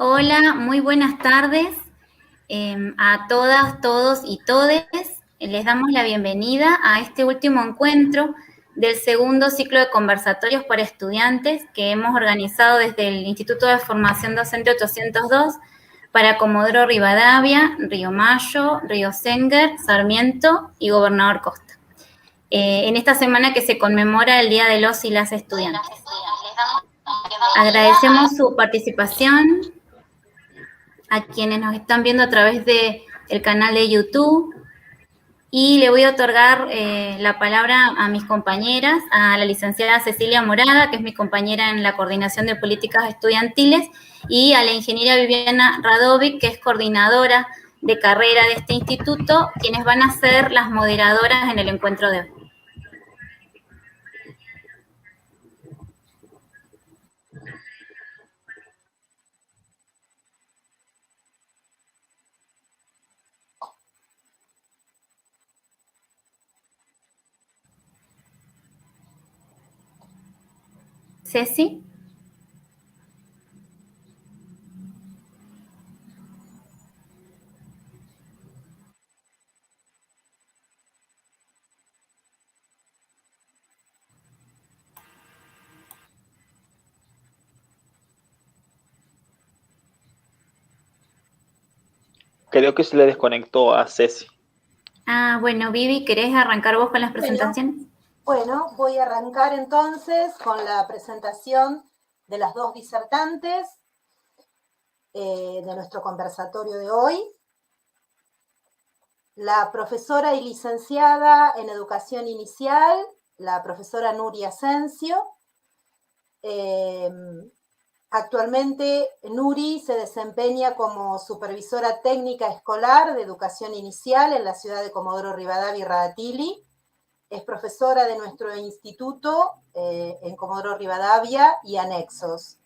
Hola, muy buenas tardes a todas, todos y todes. Les damos la bienvenida a este último encuentro del segundo ciclo de conversatorios para estudiantes que hemos organizado desde el Instituto de Formación Docente 802 para Comodoro Rivadavia, Río Mayo, Río Senguer, Sarmiento y Gobernador Costa. En esta semana que se conmemora el Día de los y las Estudiantes. Agradecemos su participación a quienes nos están viendo a través del canal de YouTube y le voy a otorgar la palabra a mis compañeras, a la licenciada Cecilia Morada, que es mi compañera en la Coordinación de Políticas Estudiantiles, y a la ingeniera Viviana Radovic, que es coordinadora de carrera de este instituto, quienes van a ser las moderadoras en el encuentro de hoy. Ceci. Creo que se le desconectó a Ceci. Bueno, Vivi, ¿querés arrancar vos con las presentaciones? Bueno, voy a arrancar entonces con la presentación de las dos disertantes de nuestro conversatorio de hoy. La profesora y licenciada en Educación Inicial, la profesora Nuria Asensio. Actualmente Nuri se desempeña como supervisora técnica escolar de educación inicial en la ciudad de Comodoro Rivadavia y Radatili. Es profesora de nuestro instituto en Comodoro Rivadavia y anexos.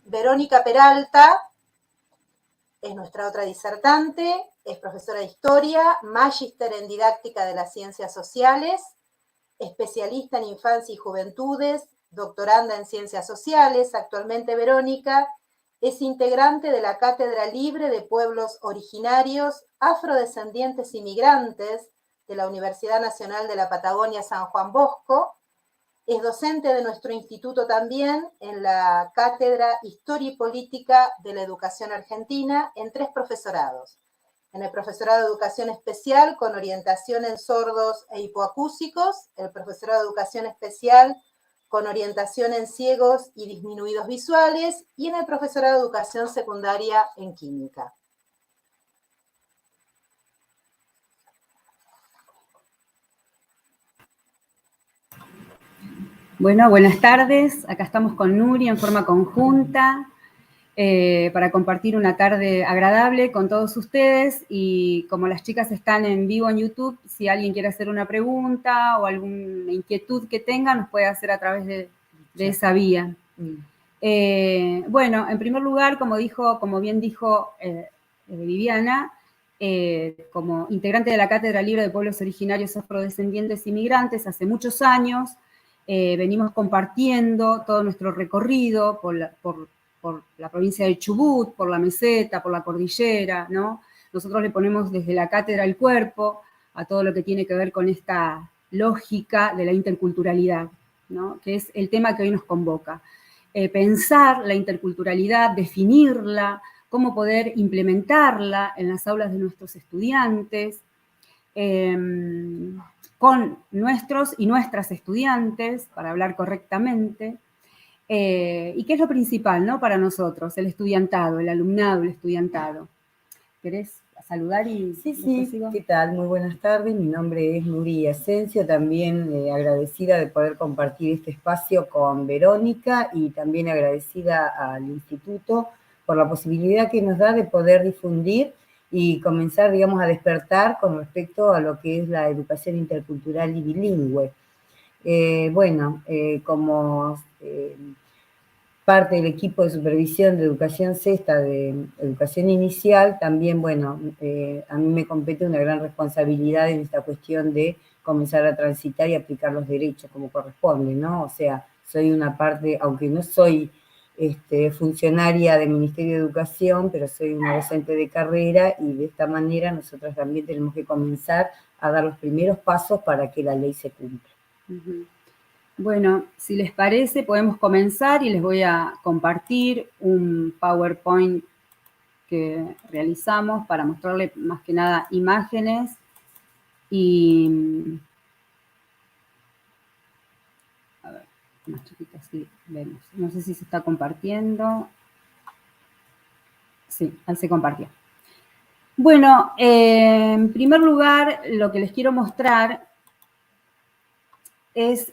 Verónica Peralta es nuestra otra disertante, es profesora de historia, magíster en didáctica de las ciencias sociales, especialista en infancia y juventudes, doctoranda en ciencias sociales. Actualmente Verónica es integrante de la Cátedra Libre de Pueblos Originarios, Afrodescendientes y Migrantes de la Universidad Nacional de la Patagonia San Juan Bosco. Es docente de nuestro instituto también en la Cátedra Historia y Política de la Educación Argentina en 3 profesorados. En el profesorado de Educación Especial con orientación en sordos e hipoacúsicos, el profesorado de Educación Especial con orientación en ciegos y disminuidos visuales, y en el profesorado de Educación Secundaria en Química. Bueno, buenas tardes. Acá estamos con Nuri en forma conjunta para compartir una tarde agradable con todos ustedes, y como las chicas están en vivo en YouTube, si alguien quiere hacer una pregunta o alguna inquietud que tenga, nos puede hacer a través de esa vía. Bueno, en primer lugar, como bien dijo Viviana, como integrante de la Cátedra Libre de Pueblos Originarios, Afrodescendientes y Migrantes, hace muchos años venimos compartiendo todo nuestro recorrido por la provincia de Chubut, por la meseta, por la cordillera, ¿no? Nosotros le ponemos desde la cátedra el cuerpo a todo lo que tiene que ver con esta lógica de la interculturalidad, ¿no? Que es el tema que hoy nos convoca. Pensar la interculturalidad, definirla, cómo poder implementarla en las aulas de nuestros estudiantes, con nuestros y nuestras estudiantes, para hablar correctamente, y qué es lo principal, ¿no? Para nosotros, el estudiantado, el alumnado, el estudiantado. ¿Querés saludar? Sí, ¿qué tal? Muy buenas tardes, mi nombre es Nuri Asensio, también agradecida de poder compartir este espacio con Verónica, y también agradecida al instituto por la posibilidad que nos da de poder difundir y comenzar, digamos, a despertar con respecto a lo que es la educación intercultural y bilingüe. Como parte del equipo de supervisión de educación sexta, de educación inicial, también, a mí me compete una gran responsabilidad en esta cuestión de comenzar a transitar y aplicar los derechos como corresponde, ¿no? O sea, soy una parte, aunque no soy funcionaria del Ministerio de Educación, pero soy una docente de carrera y de esta manera nosotros también tenemos que comenzar a dar los primeros pasos para que la ley se cumpla. Bueno, si les parece, podemos comenzar y les voy a compartir un PowerPoint que realizamos para mostrarle más que nada imágenes y... A ver, más chiquito así vemos. No sé si se está compartiendo. Sí, ahí se compartió. Bueno, en primer lugar, lo que les quiero mostrar es,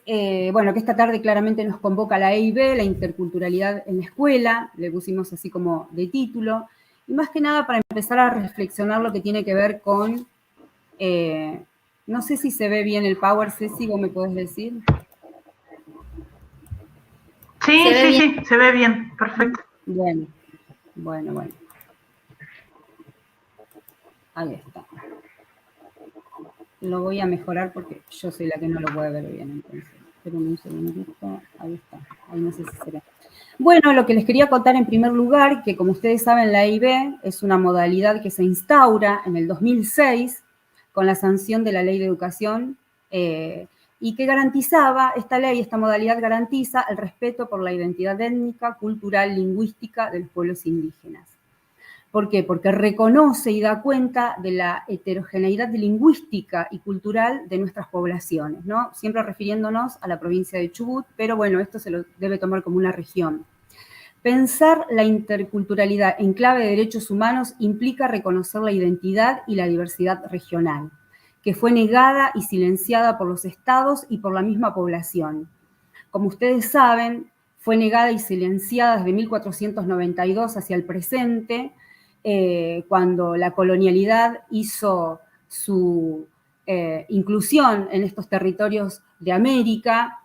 bueno, que esta tarde claramente nos convoca la EIB, la interculturalidad en la escuela, le pusimos así como de título, y más que nada para empezar a reflexionar lo que tiene que ver con, no sé si se ve bien el Power, Ceci, ¿vos me podés decir? Sí, sí, se ve bien, perfecto. Bueno. Ahí está. Lo voy a mejorar porque yo soy la que no lo puede ver bien, entonces. Espérenme un segundito. Ahí está. Ahí no sé si será. Bueno, lo que les quería contar en primer lugar, que como ustedes saben, la EIB es una modalidad que se instaura en el 2006 con la sanción de la Ley de Educación y que garantizaba, esta ley, esta modalidad garantiza el respeto por la identidad étnica, cultural, lingüística de los pueblos indígenas. ¿Por qué? Porque reconoce y da cuenta de la heterogeneidad lingüística y cultural de nuestras poblaciones, ¿no? Siempre refiriéndonos a la provincia de Chubut, pero bueno, esto se lo debe tomar como una región. Pensar la interculturalidad en clave de derechos humanos implica reconocer la identidad y la diversidad regional, que fue negada y silenciada por los estados y por la misma población. Como ustedes saben, fue negada y silenciada desde 1492 hacia el presente, cuando la colonialidad hizo su inclusión en estos territorios de América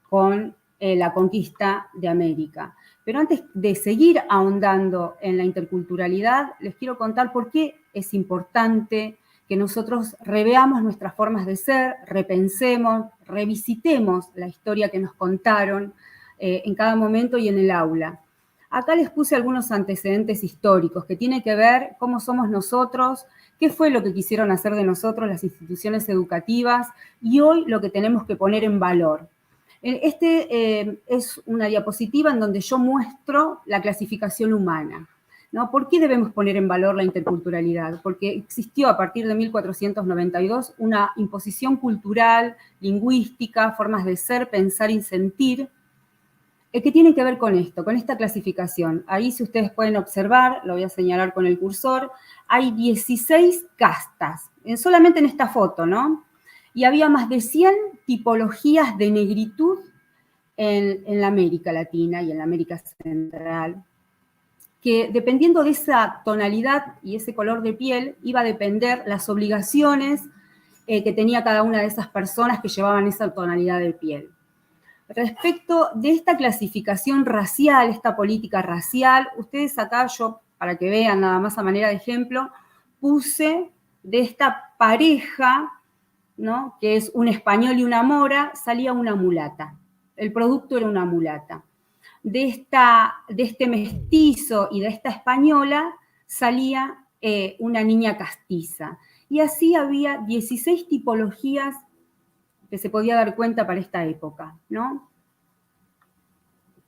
con la conquista de América. Pero antes de seguir ahondando en la interculturalidad, les quiero contar por qué es importante que nosotros reveamos nuestras formas de ser, repensemos, revisitemos la historia que nos contaron en cada momento y en el aula. Acá les puse algunos antecedentes históricos que tienen que ver cómo somos nosotros, qué fue lo que quisieron hacer de nosotros las instituciones educativas y hoy lo que tenemos que poner en valor. Es una diapositiva en donde yo muestro la clasificación humana, ¿no? ¿Por qué debemos poner en valor la interculturalidad? Porque existió a partir de 1492 una imposición cultural, lingüística, formas de ser, pensar y sentir, que tiene que ver con esto, con esta clasificación. Ahí, si ustedes pueden observar, lo voy a señalar con el cursor, hay 16 castas, solamente en esta foto, ¿no? Y había más de 100 tipologías de negritud en la América Latina y en la América Central, que dependiendo de esa tonalidad y ese color de piel, iba a depender las obligaciones que tenía cada una de esas personas que llevaban esa tonalidad de piel. Respecto de esta clasificación racial, esta política racial, ustedes acá, yo, para que vean nada más a manera de ejemplo, puse de esta pareja, ¿no?, que es un español y una mora, salía una mulata. El producto era una mulata. De este mestizo y de esta española salía una niña castiza. Y así había 16 tipologías que se podía dar cuenta para esta época, ¿no?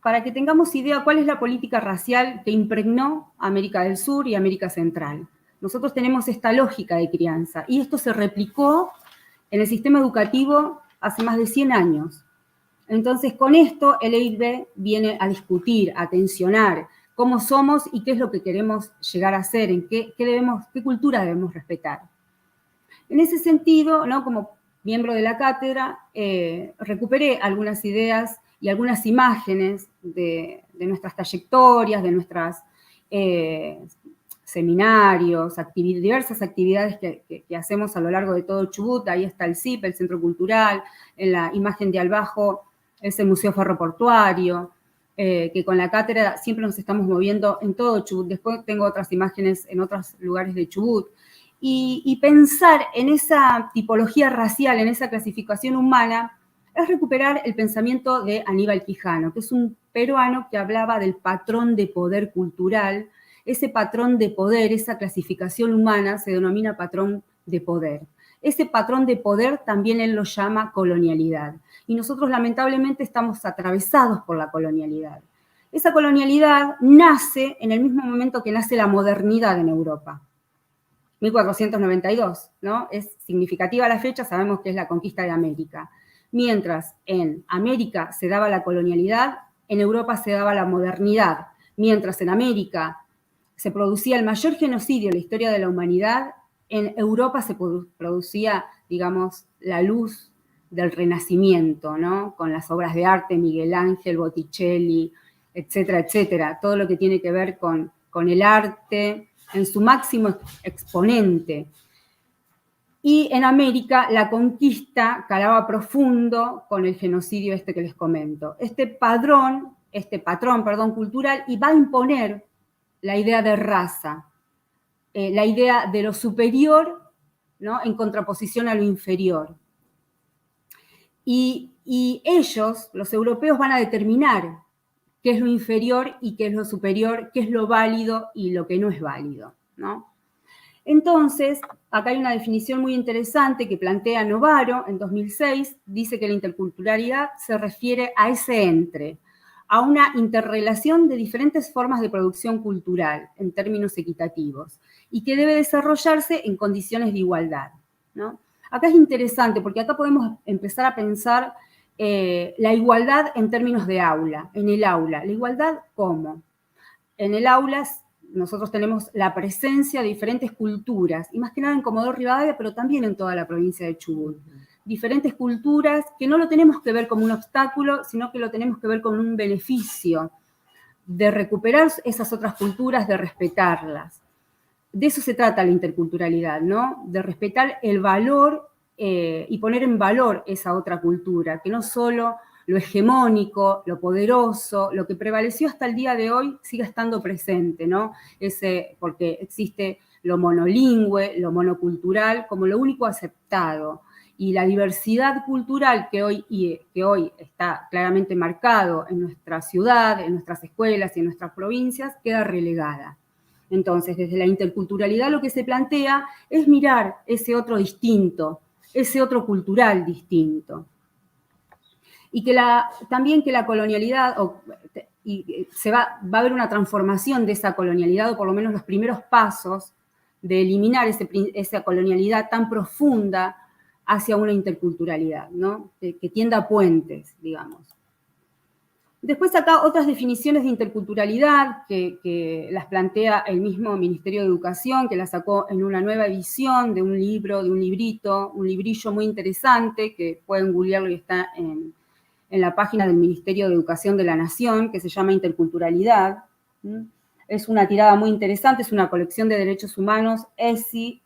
Para que tengamos idea cuál es la política racial que impregnó América del Sur y América Central. Nosotros tenemos esta lógica de crianza y esto se replicó en el sistema educativo hace más de 100 años. Entonces, con esto el EIB viene a discutir, a tensionar cómo somos y qué es lo que queremos llegar a ser, en qué cultura debemos respetar. En ese sentido, ¿no?, como miembro de la cátedra, recuperé algunas ideas y algunas imágenes de nuestras trayectorias, de nuestros seminarios, diversas actividades que hacemos a lo largo de todo Chubut. Ahí está el CIP, el Centro Cultural, en la imagen de abajo es el Museo Ferroportuario, que con la cátedra siempre nos estamos moviendo en todo Chubut. Después tengo otras imágenes en otros lugares de Chubut. Y pensar en esa tipología racial, en esa clasificación humana, es recuperar el pensamiento de Aníbal Quijano, que es un peruano que hablaba del patrón de poder cultural. Ese patrón de poder, esa clasificación humana, se denomina patrón de poder. Ese patrón de poder también él lo llama colonialidad. Y nosotros lamentablemente estamos atravesados por la colonialidad. Esa colonialidad nace en el mismo momento que nace la modernidad en Europa. 1492, ¿no? Es significativa la fecha, sabemos que es la conquista de América. Mientras en América se daba la colonialidad, en Europa se daba la modernidad. Mientras en América se producía el mayor genocidio en la historia de la humanidad, en Europa se producía, digamos, la luz del Renacimiento, ¿no? Con las obras de arte, Miguel Ángel, Botticelli, etcétera, etcétera. Todo lo que tiene que ver con el arte en su máximo exponente. Y en América la conquista calaba profundo con el genocidio este que les comento. Este patrón cultural, y va a imponer la idea de raza, la idea de lo superior, ¿no? En contraposición a lo inferior. Y ellos, los europeos, van a determinar qué es lo inferior y qué es lo superior, qué es lo válido y lo que no es válido, ¿no? Entonces, acá hay una definición muy interesante que plantea Novaro en 2006, dice que la interculturalidad se refiere a ese entre, a una interrelación de diferentes formas de producción cultural en términos equitativos y que debe desarrollarse en condiciones de igualdad, ¿no? Acá es interesante porque acá podemos empezar a pensar la igualdad en términos de aula, en el aula. ¿La igualdad cómo? En el aula nosotros tenemos la presencia de diferentes culturas, y más que nada en Comodoro Rivadavia, pero también en toda la provincia de Chubut. Diferentes culturas que no lo tenemos que ver como un obstáculo, sino que lo tenemos que ver como un beneficio de recuperar esas otras culturas, de respetarlas. De eso se trata la interculturalidad, ¿no? De respetar el valor y poner en valor esa otra cultura, que no solo lo hegemónico, lo poderoso, lo que prevaleció hasta el día de hoy siga estando presente, ¿no? Porque existe lo monolingüe, lo monocultural, como lo único aceptado. Y la diversidad cultural que hoy está claramente marcado en nuestra ciudad, en nuestras escuelas y en nuestras provincias, queda relegada. Entonces, desde la interculturalidad lo que se plantea es mirar ese otro distinto, ese otro cultural distinto. Y también que la colonialidad, va a haber una transformación de esa colonialidad, o por lo menos los primeros pasos de eliminar esa colonialidad tan profunda hacia una interculturalidad, ¿no? Que tienda puentes, digamos. Después acá otras definiciones de interculturalidad que las plantea el mismo Ministerio de Educación, que la sacó en una nueva edición de un libro, de un librillo muy interesante, que pueden googlearlo y está en la página del Ministerio de Educación de la Nación, que se llama Interculturalidad. Es una tirada muy interesante, es una colección de derechos humanos, ESI,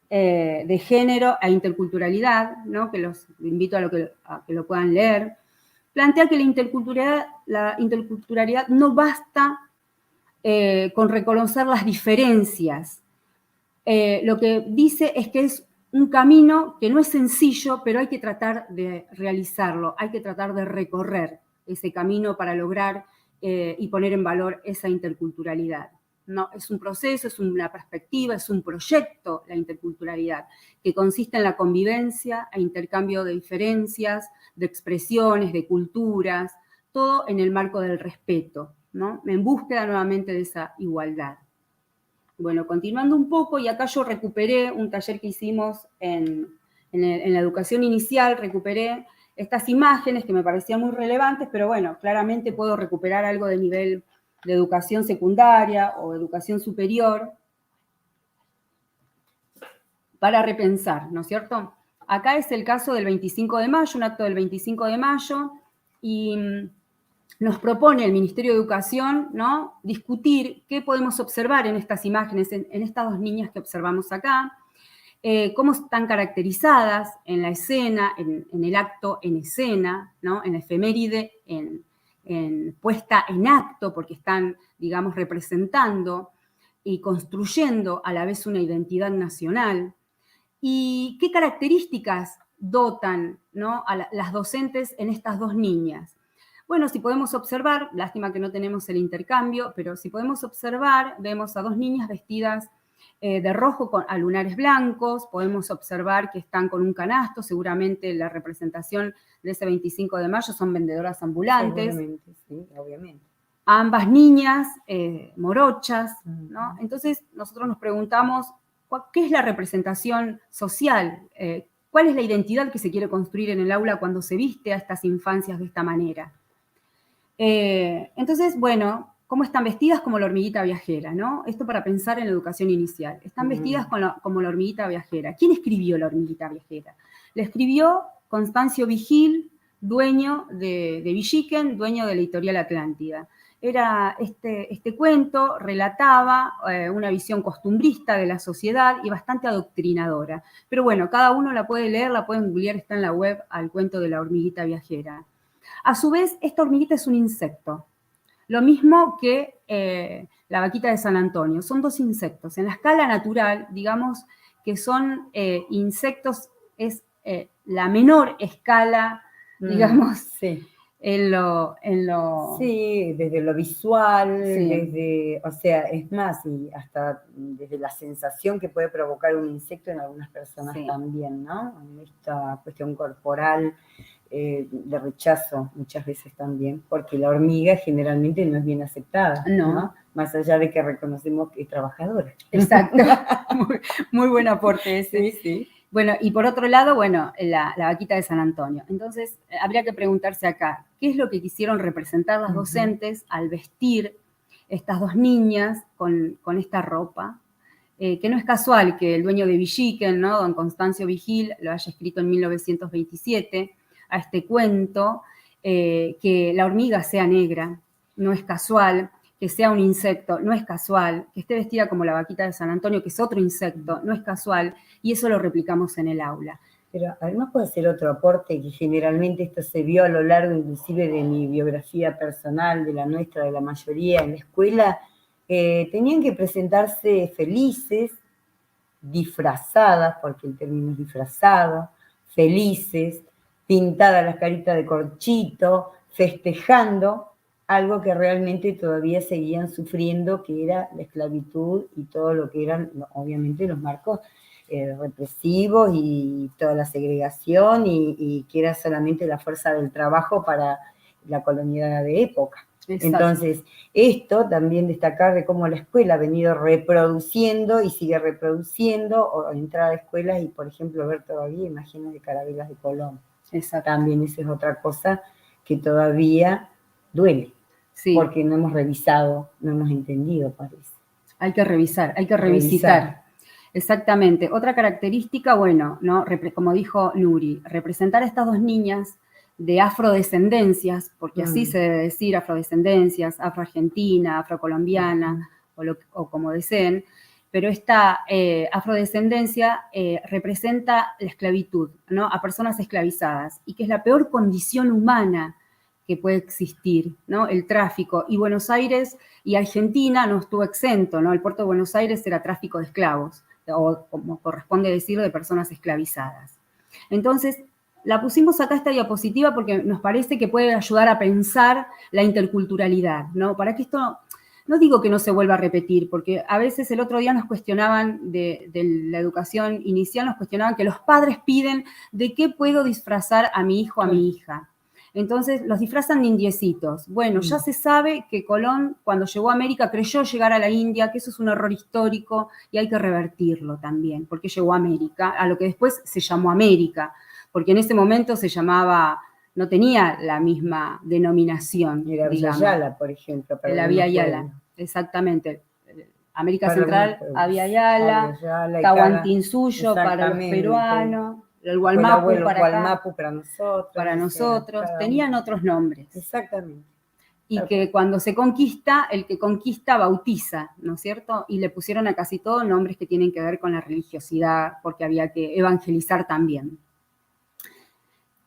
de género e interculturalidad, ¿no? Que los invito a que lo puedan leer. Plantea que la interculturalidad no basta con reconocer las diferencias. Lo que dice es que es un camino que no es sencillo, pero hay que tratar de realizarlo, hay que tratar de recorrer ese camino para lograr y poner en valor esa interculturalidad. No, es un proceso, es una perspectiva, es un proyecto, la interculturalidad, que consiste en la convivencia e intercambio de diferencias, de expresiones, de culturas, todo en el marco del respeto, ¿no? En búsqueda nuevamente de esa igualdad. Bueno, continuando un poco, y acá yo recuperé un taller que hicimos en la educación inicial, recuperé estas imágenes que me parecían muy relevantes, pero bueno, claramente puedo recuperar algo de nivel de educación secundaria o educación superior para repensar, ¿no es cierto? Acá es el caso del 25 de mayo, un acto del 25 de mayo, y nos propone el Ministerio de Educación, ¿no? Discutir qué podemos observar en estas imágenes, en estas dos niñas que observamos acá, cómo están caracterizadas en la escena, en el acto en escena, ¿no? En la efeméride, puesta en acto, porque están, digamos, representando y construyendo a la vez una identidad nacional. ¿Y qué características dotan, ¿no? a las docentes en estas dos niñas? Bueno, si podemos observar, lástima que no tenemos el intercambio, pero si podemos observar, vemos a dos niñas vestidas de rojo a lunares blancos, podemos observar que están con un canasto, seguramente la representación de ese 25 de mayo son vendedoras ambulantes. Seguramente, sí, obviamente. Ambas niñas morochas, ¿no? Entonces nosotros nos preguntamos, ¿qué es la representación social? ¿Cuál es la identidad que se quiere construir en el aula cuando se viste a estas infancias de esta manera? Entonces, bueno, ¿cómo están vestidas? Como la hormiguita viajera, ¿no? Esto para pensar en la educación inicial. Están vestidas como la hormiguita viajera. ¿Quién escribió la hormiguita viajera? La escribió Constancio Vigil, dueño de Villiquen, dueño de la Editorial Atlántida. Era este cuento relataba una visión costumbrista de la sociedad y bastante adoctrinadora. Pero bueno, cada uno la puede leer, la pueden googlear, está en la web, al cuento de la hormiguita viajera. A su vez, esta hormiguita es un insecto. Lo mismo que la vaquita de San Antonio. Son dos insectos. En la escala natural, digamos que son insectos, es la menor escala, digamos, sí. Sí, desde lo visual, sí. O sea, es más, y hasta desde la sensación que puede provocar un insecto en algunas personas sí. También, ¿no? En esta cuestión corporal de rechazo muchas veces también, porque la hormiga generalmente no es bien aceptada, ¿no? Más allá de que reconocemos que es trabajadora. Exacto, muy buen aporte ese. Sí, sí. Bueno, y por otro lado, bueno, la vaquita de San Antonio. Entonces, habría que preguntarse acá, ¿qué es lo que quisieron representar las docentes al vestir estas dos niñas con esta ropa? Que no es casual que el dueño de Villiquen, ¿no? Don Constancio Vigil, lo haya escrito en 1927, a este cuento, que la hormiga sea negra, no es casual, que sea un insecto, no es casual, que esté vestida como la vaquita de San Antonio, que es otro insecto, no es casual, y eso lo replicamos en el aula. Pero además puede ser otro aporte, que generalmente esto se vio a lo largo inclusive de mi biografía personal, de la nuestra, de la mayoría en la escuela, tenían que presentarse felices, disfrazadas, porque el término es disfrazado, felices, pintadas las caritas de corchito, festejando algo que realmente todavía seguían sufriendo, que era la esclavitud y todo lo que eran, obviamente, los marcos represivos y toda la segregación y que era solamente la fuerza del trabajo para la colonialidad de época. Exacto. Entonces, esto también destacar de cómo la escuela ha venido reproduciendo y sigue reproduciendo, o entrar a escuelas y, por ejemplo, ver todavía imágenes de carabelas de Colón. Exacto. También esa es otra cosa que todavía duele. Sí. Porque no hemos revisado, no hemos entendido, parece. Hay que revisar, hay que revisitar. Exactamente. Otra característica, bueno, ¿no? Como dijo Nuri, representar a estas dos niñas de afrodescendencias, porque así se debe decir, afrodescendencias, afroargentina, afrocolombiana, o como deseen, pero esta afrodescendencia representa la esclavitud, ¿no? A personas esclavizadas, y que es la peor condición humana que puede existir, ¿no? El tráfico. Y Buenos Aires y Argentina no estuvo exento, ¿no? El puerto de Buenos Aires era tráfico de esclavos, o como corresponde decir, de personas esclavizadas. Entonces, la pusimos acá esta diapositiva porque nos parece que puede ayudar a pensar la interculturalidad, ¿no? Para que esto, no digo que no se vuelva a repetir, porque a veces el otro día nos cuestionaban de la educación inicial, nos cuestionaban que los padres piden de qué puedo disfrazar a mi hijo o a mi hija. Entonces, los disfrazan de indiecitos. Bueno, ya se sabe que Colón, cuando llegó a América, creyó llegar a la India, que eso es un error histórico y hay que revertirlo también, porque llegó a América, a lo que después se llamó América, porque en ese momento se llamaba, no tenía la misma denominación. Era Villa Yala, por ejemplo. La Vía Yala, exactamente. América Central, Vía Yala, Tahuantinsuyo para los peruanos. El Gualmapu para nosotros. Tenían otros nombres. Exactamente. Y que cuando se conquista, el que conquista bautiza, ¿no es cierto? Y le pusieron a casi todo nombres que tienen que ver con la religiosidad, porque había que evangelizar también.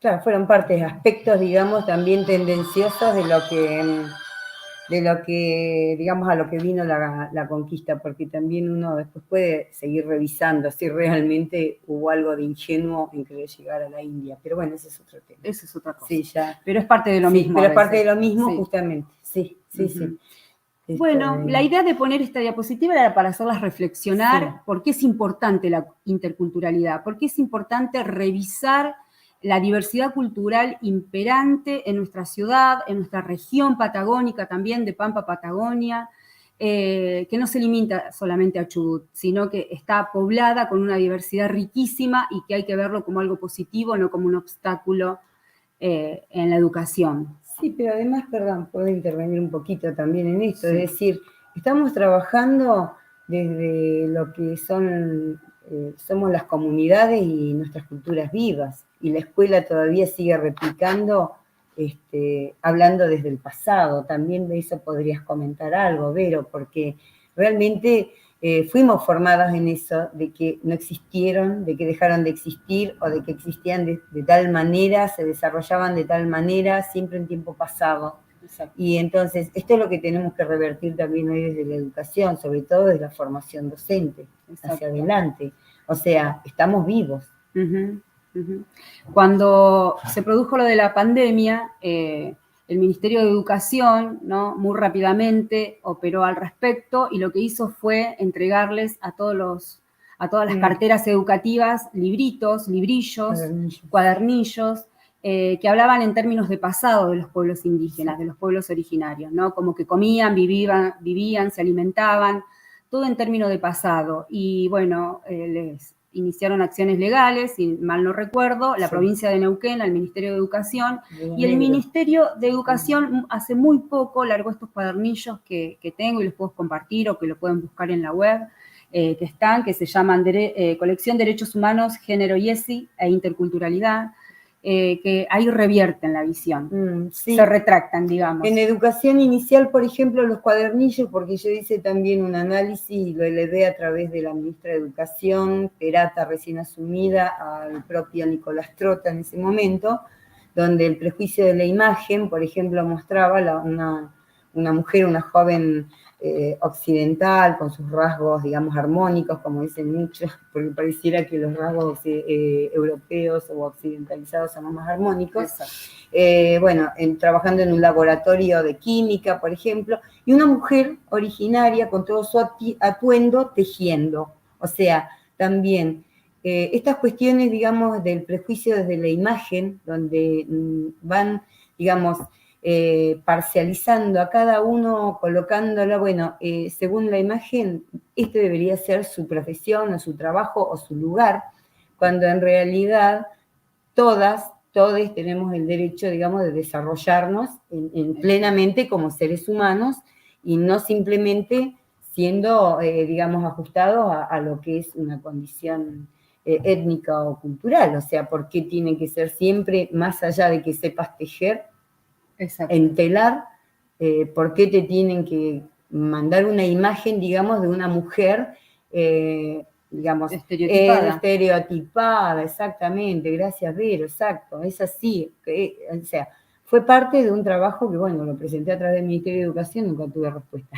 Claro, fueron aspectos, digamos, también tendenciosos de lo que, digamos, a lo que vino la conquista, porque también uno después puede seguir revisando si realmente hubo algo de ingenuo en querer llegar a la India. Pero bueno, ese es otro tema. Eso es otra cosa. Sí, ya. Pero es parte de lo mismo. Pero es parte de lo mismo, sí. justamente. Sí, sí, sí. Bueno, la idea de poner esta diapositiva era para hacerlas reflexionar por qué es importante la interculturalidad, por qué es importante revisar la diversidad cultural imperante en nuestra ciudad, en nuestra región patagónica también, de Pampa, Patagonia, que no se limita solamente a Chubut, sino que está poblada con una diversidad riquísima y que hay que verlo como algo positivo, no como un obstáculo en la educación. Sí, pero además, perdón, puedo intervenir un poquito también en esto, es decir, estamos trabajando desde lo que somos las comunidades y nuestras culturas vivas, y la escuela todavía sigue replicando, hablando desde el pasado. También de eso podrías comentar algo, Vero, porque realmente fuimos formadas en eso, de que no existieron, de que dejaron de existir, o de que existían de tal manera, se desarrollaban de tal manera, siempre en tiempo pasado. Exacto. Y entonces, esto es lo que tenemos que revertir también hoy desde la educación, sobre todo desde la formación docente, hacia adelante. O sea, estamos vivos. Cuando se produjo lo de la pandemia, el Ministerio de Educación, ¿no?, muy rápidamente operó al respecto y lo que hizo fue entregarles a todas las carteras educativas libritos, librillos, cuadernillos, que hablaban en términos de pasado de los pueblos indígenas, de los pueblos originarios, ¿no? Como que comían, vivían, se alimentaban, todo en términos de pasado. Y bueno, les iniciaron acciones legales, si mal no recuerdo, la provincia de Neuquén, al Ministerio de Educación, y el Ministerio de Educación hace muy poco largó estos cuadernillos que tengo y los puedo compartir o que lo pueden buscar en la web, que se llaman Colección Derechos Humanos, Género y ESI e Interculturalidad, que ahí revierten la visión, se retractan, digamos. En educación inicial, por ejemplo, los cuadernillos, porque yo hice también un análisis y lo elevé a través de la ministra de Educación, Perata, recién asumida, al propio Nicolás Trota en ese momento, donde el prejuicio de la imagen, por ejemplo, mostraba una mujer, una joven occidental, con sus rasgos, digamos, armónicos, como dicen muchos, porque pareciera que los rasgos europeos o occidentalizados son más armónicos. Bueno, trabajando en un laboratorio de química, por ejemplo, y una mujer originaria con todo su atuendo tejiendo. O sea, también estas cuestiones, digamos, del prejuicio desde la imagen, donde van, digamos, parcializando a cada uno, colocándola, bueno, según la imagen, este debería ser su profesión o su trabajo o su lugar, cuando en realidad todos tenemos el derecho, digamos, de desarrollarnos plenamente como seres humanos y no simplemente siendo, digamos, ajustados a lo que es una condición étnica o cultural. O sea, ¿por qué tiene que ser siempre, más allá de que sepas tejer, entelar, por qué te tienen que mandar una imagen, digamos, de una mujer, digamos, estereotipada, exactamente, gracias Vero, exacto, es así, o sea, fue parte de un trabajo que, bueno, lo presenté a través del Ministerio de Educación, nunca tuve respuesta.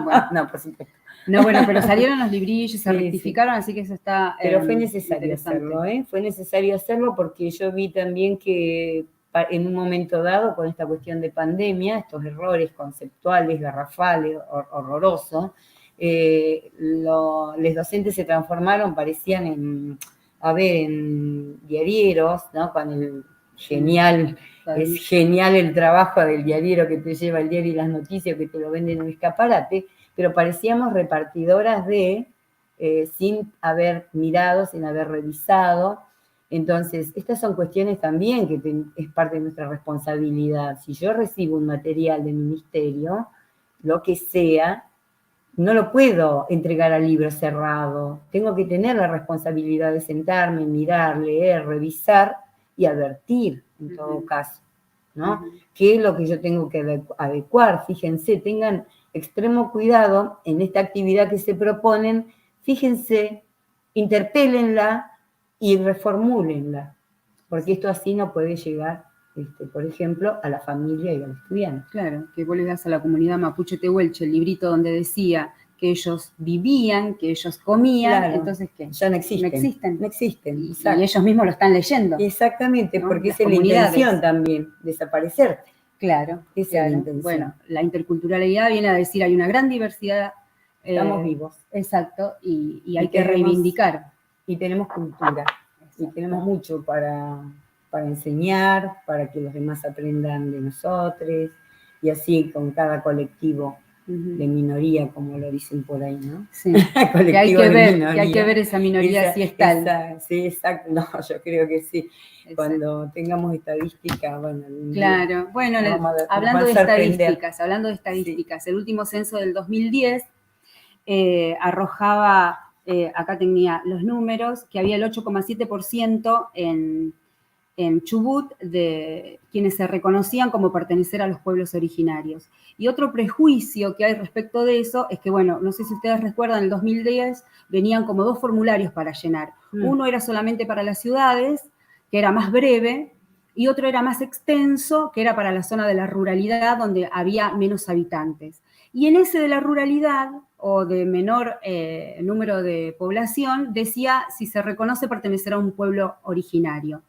Bueno. No, por supuesto. No, bueno, pero salieron los librillos, se rectificaron, así que eso está pero fue necesario hacerlo, fue necesario hacerlo porque yo vi también que en un momento dado, con esta cuestión de pandemia, estos errores conceptuales, garrafales, horrorosos, los docentes se transformaron, parecían en diarieros, ¿no? Con el genial, es genial el trabajo del diariero que te lleva el diario y las noticias, que te lo venden en un escaparate, pero parecíamos repartidoras sin haber mirado, sin haber revisado. Entonces, estas son cuestiones también que es parte de nuestra responsabilidad. Si yo recibo un material del ministerio, lo que sea, no lo puedo entregar al libro cerrado. Tengo que tener la responsabilidad de sentarme, mirar, leer, revisar y advertir, en todo caso, ¿no? ¿Qué es lo que yo tengo que adecuar? Fíjense, tengan extremo cuidado en esta actividad que se proponen, fíjense, interpélenla y reformúlenla, porque esto así no puede llegar por ejemplo, a la familia y al estudiante. Claro, que vos le das a la comunidad mapuche tehuelche el librito donde decía que ellos vivían, que ellos comían, Claro, entonces ¿qué? Ya no existen. No existen. No existen, Y exacto. ellos mismos lo están leyendo. Exactamente, ¿no? porque Las esa es la comunidades. intención también, desaparecerte. Claro, Esa claro. es la intención. Bueno, la interculturalidad viene a decir hay una gran diversidad. Estamos vivos. Exacto, y hay Y que tenemos- reivindicar. Y tenemos cultura, y tenemos mucho para enseñar, para que los demás aprendan de nosotros, y así con cada colectivo de minoría, como lo dicen por ahí, ¿no? Sí, que hay que ver esa minoría si es tal. Sí, exacto, no, yo creo que sí. Exacto. Cuando tengamos estadística, bueno. Claro, bueno, hablando de estadísticas, el último censo del 2010 arrojaba, acá tenía los números, que había el 8,7% en Chubut de quienes se reconocían como pertenecer a los pueblos originarios. Y otro prejuicio que hay respecto de eso es que, bueno, no sé si ustedes recuerdan, en el 2010 venían como 2 formularios para llenar. Uno era solamente para las ciudades, que era más breve, y otro era más extenso, que era para la zona de la ruralidad, donde había menos habitantes. Y en ese de la ruralidad, o de menor número de población, decía si se reconoce pertenecer a un pueblo originario.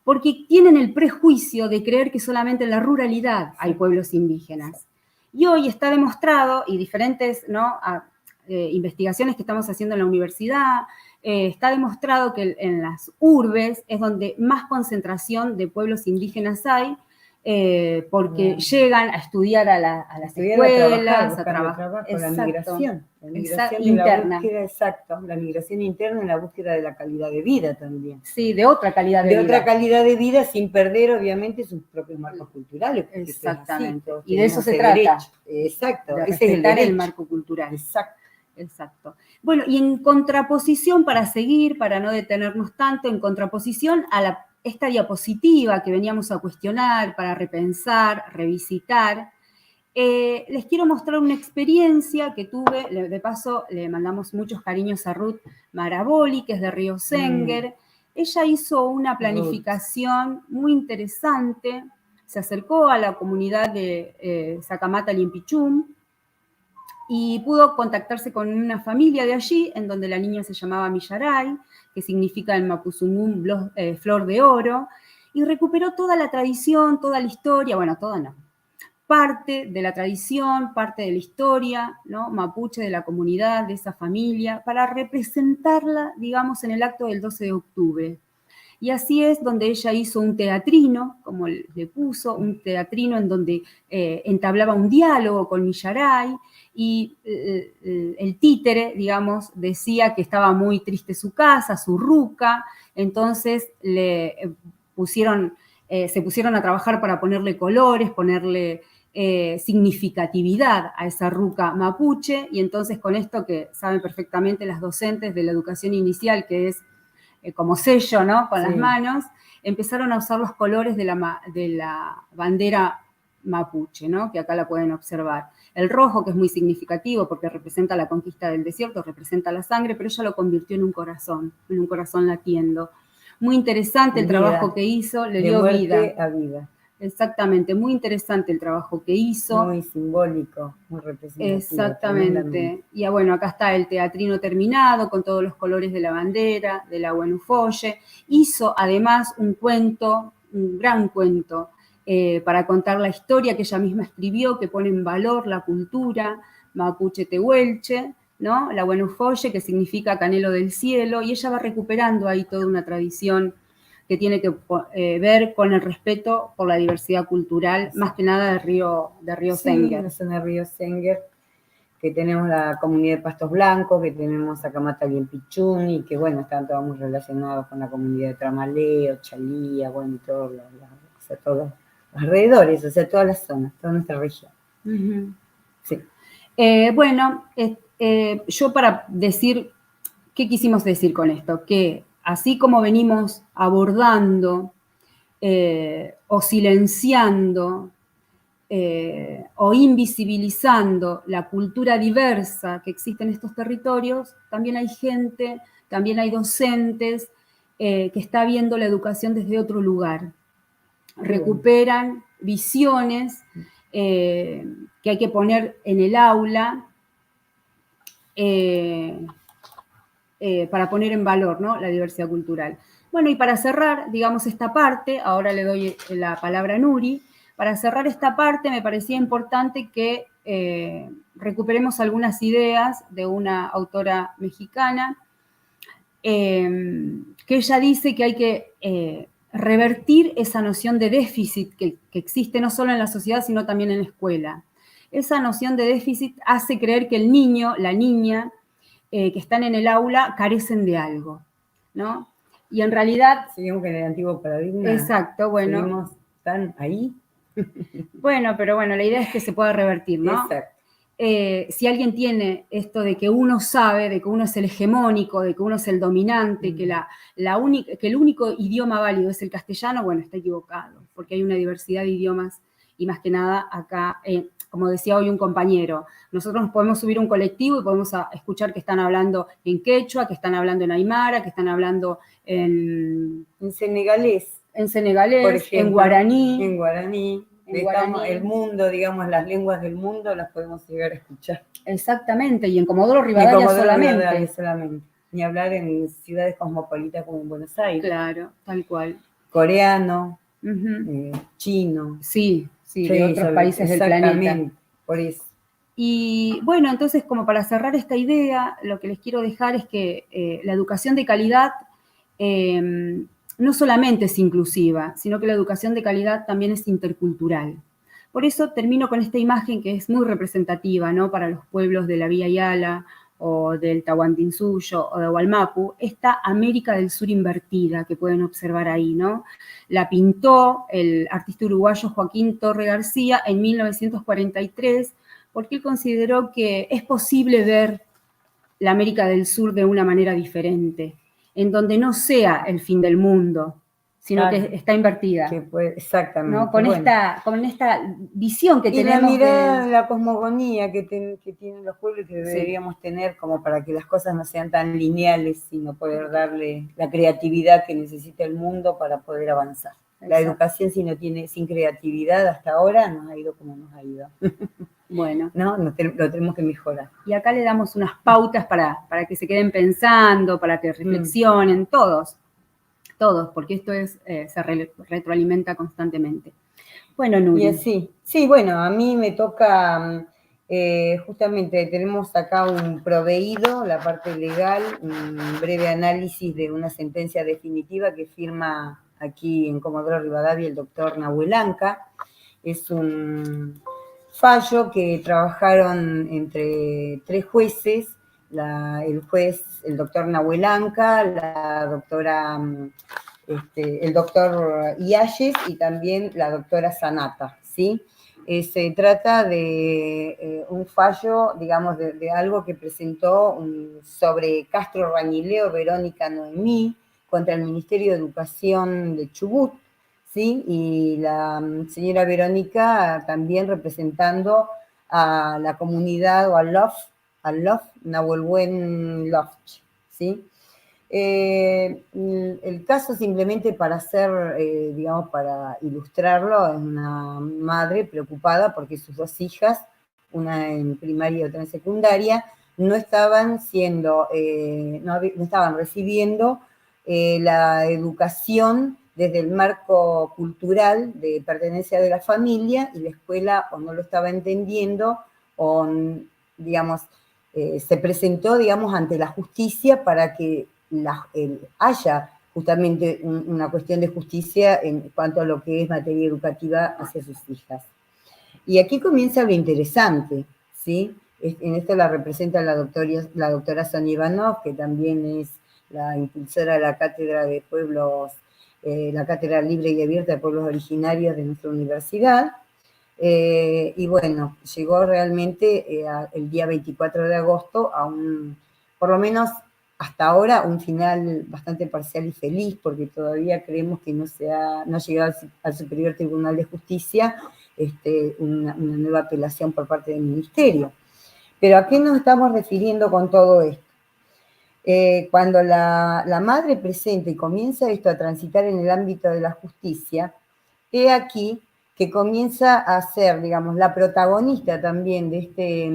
Porque tienen el prejuicio de creer que solamente en la ruralidad hay pueblos indígenas. Y hoy está demostrado, y diferentes investigaciones que estamos haciendo en la universidad, está demostrado que en las urbes es donde más concentración de pueblos indígenas hay, porque llegan a estudiar a las escuelas, a trabajar. La migración interna. La migración interna en la búsqueda de la calidad de vida también. Sí, de otra calidad de vida. De otra calidad de vida sin perder, obviamente, sus propios marcos culturales. Exactamente. Y de eso se trata. Derecho. Exacto. De Ese es el marco cultural. Exacto. Bueno, y en contraposición, para seguir, para no detenernos tanto, en contraposición a esta diapositiva que veníamos a cuestionar, para repensar, revisitar, les quiero mostrar una experiencia que tuve. De paso, le mandamos muchos cariños a Ruth Maraboli, que es de Río Senguer. Ella hizo una planificación muy interesante, se acercó a la comunidad de Sacamata Limpichum y pudo contactarse con una familia de allí, en donde la niña se llamaba Millaray, que significa en mapuzungún flor de oro, y recuperó toda la tradición, toda la historia, bueno, toda no, parte de la tradición, parte de la historia, ¿no? Mapuche de la comunidad, de esa familia, para representarla, digamos, en el acto del 12 de octubre. Y así es donde ella hizo un teatrino, como le puso, un teatrino en donde entablaba un diálogo con Millaray, y el títere, digamos, decía que estaba muy triste su casa, su ruca, entonces se pusieron a trabajar para ponerle colores, ponerle significatividad a esa ruca mapuche, y entonces con esto que saben perfectamente las docentes de la educación inicial, que es como sello, ¿no? Con las manos, empezaron a usar los colores de la bandera mapuche, ¿no? Que acá la pueden observar. El rojo, que es muy significativo porque representa la conquista del desierto, representa la sangre, pero ella lo convirtió en un corazón latiendo. Muy interesante el trabajo que hizo, le dio vida. De muerte a vida. Exactamente, muy interesante el trabajo que hizo. Muy simbólico, muy representativo. Exactamente. Y bueno, acá está el teatrino terminado con todos los colores de la bandera, de la Huenufolle. Hizo además un cuento, un gran cuento, para contar la historia que ella misma escribió, que pone en valor la cultura mapuche tehuelche, ¿no? La Huenufolle, que significa canelo del cielo, y ella va recuperando ahí toda una tradición que tiene que ver con el respeto por la diversidad cultural, más que nada de Río Senguer. La zona de Río Senguer, que tenemos la comunidad de Pastos Blancos, que tenemos Sacamata Limpichum, y que bueno, están todos muy relacionados con la comunidad de Tramaleo, Chalía, bueno, y todos los alrededores, o sea, todas las zonas, toda nuestra región. Sí. Bueno, yo para decir, ¿qué quisimos decir con esto? Que así como venimos abordando o silenciando o invisibilizando la cultura diversa que existe en estos territorios, también hay gente, también hay docentes que está viendo la educación desde otro lugar. recuperan visiones que hay que poner en el aula para poner en valor, ¿no?, la diversidad cultural. Bueno, y para cerrar, digamos, esta parte, ahora le doy la palabra a Nuri. Para cerrar esta parte me parecía importante que recuperemos algunas ideas de una autora mexicana, que ella dice que hay que revertir esa noción de déficit que existe no solo en la sociedad, sino también en la escuela. Esa noción de déficit hace creer que el niño, la niña, que están en el aula carecen de algo, ¿no? Y en realidad... Seguimos en el antiguo paradigma. Exacto, bueno. Seguimos tan ahí. Bueno, pero bueno, la idea es que se pueda revertir, ¿no? Exacto. Si alguien tiene esto de que uno sabe, de que uno es el hegemónico, de que uno es el dominante, que el único idioma válido es el castellano, bueno, está equivocado, porque hay una diversidad de idiomas y más que nada acá, como decía hoy un compañero, nosotros nos podemos subir a un colectivo y podemos escuchar que están hablando en quechua, que están hablando en aymara, que están hablando en senegalés. En senegalés, por ejemplo, en guaraní. En guaraní. El mundo, digamos, las lenguas del mundo las podemos llegar a escuchar. Exactamente, y en Comodoro Rivadavia solamente. Ni hablar en ciudades cosmopolitas como en Buenos Aires. Claro, tal cual. Coreano, chino. Sí, de otros países del planeta. Por eso. Y bueno, entonces, como para cerrar esta idea, lo que les quiero dejar es que la educación de calidad no solamente es inclusiva, sino que la educación de calidad también es intercultural. Por eso termino con esta imagen que es muy representativa, ¿no?, para los pueblos de la Villa Yala o del Tahuantinsuyo o de Wallmapu, esta América del Sur invertida que pueden observar ahí, ¿no? La pintó el artista uruguayo Joaquín Torre García en 1943, porque él consideró que es posible ver la América del Sur de una manera diferente, en donde no sea el fin del mundo, sino que está invertida. Exactamente. ¿No? Con esta visión que tenemos. Y la mirada, la cosmogonía que tienen los pueblos, que deberíamos tener como para que las cosas no sean tan lineales, sino poder darle la creatividad que necesita el mundo para poder avanzar. Exacto. La educación sin creatividad hasta ahora nos ha ido como nos ha ido. Bueno. ¿No? Lo tenemos que mejorar. Y acá le damos unas pautas para que se queden pensando, para que reflexionen, todos, porque esto se retroalimenta constantemente. Bueno, Nuri. Y así. Sí, bueno, a mí me toca, justamente tenemos acá un proveído, la parte legal, un breve análisis de una sentencia definitiva que firma aquí en Comodoro Rivadavia el doctor Nahuel Anca. Es un fallo que trabajaron entre 3 jueces, el doctor Nahuel Anca, la doctora, el doctor Ialles y también la doctora Sanata, ¿sí? Se trata de un fallo, digamos, de algo que presentó sobre Castro Rañileo Verónica Noemí contra el Ministerio de Educación de Chubut, ¿sí? Y la señora Verónica también representando a la comunidad o al LOF, Nahuelhuen Lof, ¿sí? El caso, simplemente para hacer, digamos, para ilustrarlo, es una madre preocupada porque sus 2 hijas, una en primaria y otra en secundaria, no estaban recibiendo la educación desde el marco cultural de pertenencia de la familia, y la escuela o no lo estaba entendiendo o, digamos, se presentó, digamos, ante la justicia para que haya justamente una cuestión de justicia en cuanto a lo que es materia educativa hacia sus hijas. Y aquí comienza lo interesante, ¿sí? En esto la representa la doctora Sonia Ivanov, que también es la impulsora de la Cátedra de Pueblos, la Cátedra Libre y Abierta de Pueblos Originarios de nuestra universidad. Y bueno, llegó realmente el día 24 de agosto a por lo menos hasta ahora, un final bastante parcial y feliz, porque todavía creemos que no ha llegado al Superior Tribunal de Justicia una nueva apelación por parte del Ministerio. Pero ¿a qué nos estamos refiriendo con todo esto? Cuando la madre presenta y comienza esto a transitar en el ámbito de la justicia, he aquí que comienza a ser, digamos, la protagonista también de este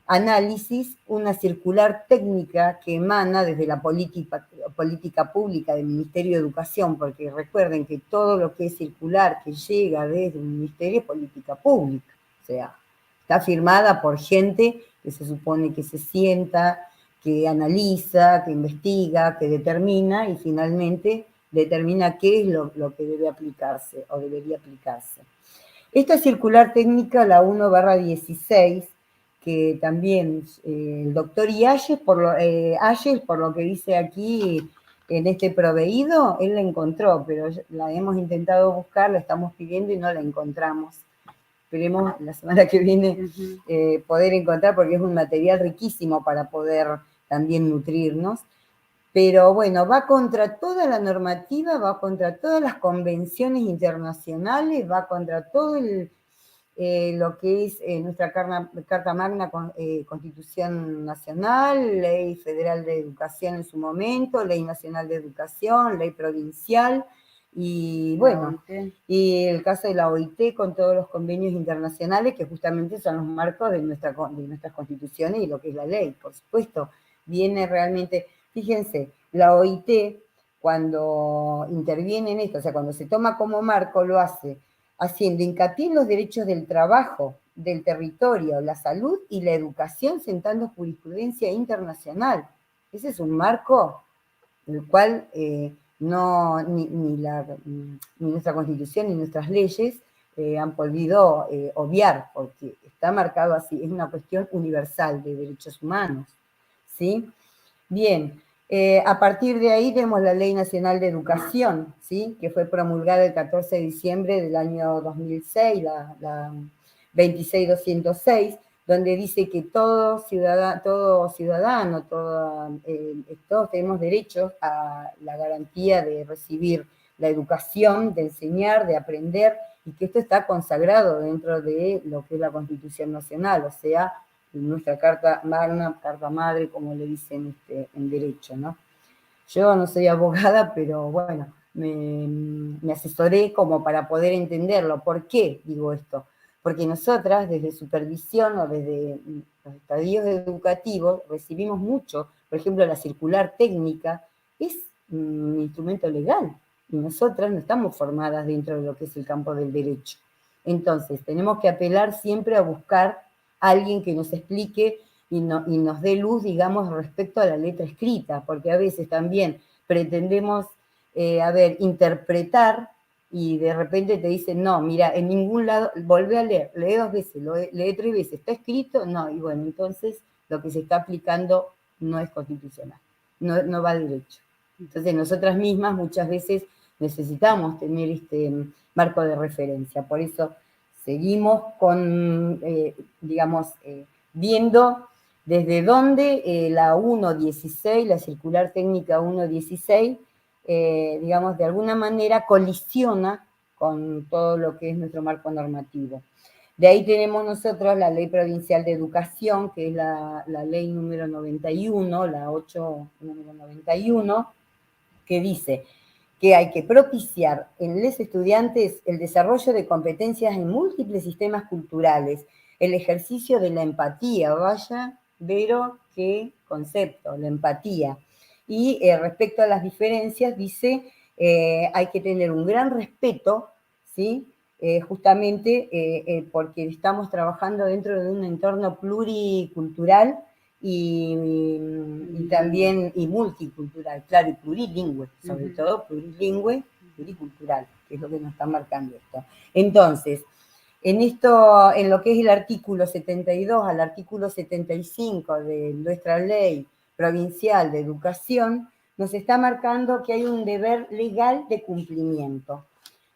análisis, una circular técnica que emana desde la política pública del Ministerio de Educación, porque recuerden que todo lo que es circular que llega desde el Ministerio es política pública, o sea, está firmada por gente que se supone que se sienta, que analiza, que investiga, que determina y finalmente determina qué es lo que debe aplicarse o debería aplicarse. Esta circular técnica, la 1/16, que también el doctor Ayes, por lo que dice aquí en este proveído, él la encontró, pero la hemos intentado buscar, la estamos pidiendo y no la encontramos. Esperemos la semana que viene poder encontrar, porque es un material riquísimo para poder también nutrirnos. Pero bueno, va contra toda la normativa, va contra todas las convenciones internacionales, va contra todo lo que es nuestra Carta Magna, Constitución Nacional, Ley Federal de Educación en su momento, Ley Nacional de Educación, Ley Provincial, y bueno, y el caso de la OIT con todos los convenios internacionales que justamente son los marcos de nuestras constituciones y lo que es la ley, por supuesto. Viene realmente, fíjense, la OIT cuando interviene en esto, o sea, cuando se toma como marco, lo hace haciendo hincapié en los derechos del trabajo, del territorio, la salud y la educación, sentando jurisprudencia internacional. Ese es un marco el cual ni nuestra Constitución ni nuestras leyes han podido obviar, porque está marcado así, es una cuestión universal de derechos humanos, ¿sí? Bien, a partir de ahí tenemos la Ley Nacional de Educación, ¿sí? Que fue promulgada el 14 de diciembre del año 2006, la 26206, donde dice que todo ciudadano, todos tenemos derecho a la garantía de recibir la educación, de enseñar, de aprender, y que esto está consagrado dentro de lo que es la Constitución Nacional, o sea, nuestra Carta Magna, Carta Madre, como le dicen en derecho, ¿no? Yo no soy abogada, pero bueno, me asesoré como para poder entenderlo. ¿Por qué digo esto? Porque nosotras, desde supervisión o desde los estadios educativos, recibimos mucho. Por ejemplo, la circular técnica es un instrumento legal y nosotras no estamos formadas dentro de lo que es el campo del derecho. Entonces, tenemos que apelar siempre a buscar a alguien que nos explique y nos dé luz, digamos, respecto a la letra escrita, porque a veces también pretendemos, interpretar y de repente te dicen, no, mira, en ningún lado, volvé a leer, lee 2 veces, lee 3 veces, ¿está escrito? No, y bueno, entonces lo que se está aplicando no es constitucional, no va derecho. Entonces nosotras mismas muchas veces necesitamos tener este marco de referencia, por eso seguimos con, viendo desde dónde la 1.16, la circular técnica 1.16, de alguna manera colisiona con todo lo que es nuestro marco normativo. De ahí tenemos nosotros la Ley Provincial de Educación, que es la ley número 91, la 8 número 91, que dice que hay que propiciar en los estudiantes el desarrollo de competencias en múltiples sistemas culturales, el ejercicio de la empatía, vaya, Vero, qué concepto, la empatía. Y respecto a las diferencias, dice, hay que tener un gran respeto, ¿sí? Justamente porque estamos trabajando dentro de un entorno pluricultural y también multicultural, claro, y plurilingüe, sobre todo plurilingüe, pluricultural, que es lo que nos está marcando esto. Entonces, en lo que es el artículo 72 al artículo 75 de nuestra ley provincial de educación, nos está marcando que hay un deber legal de cumplimiento.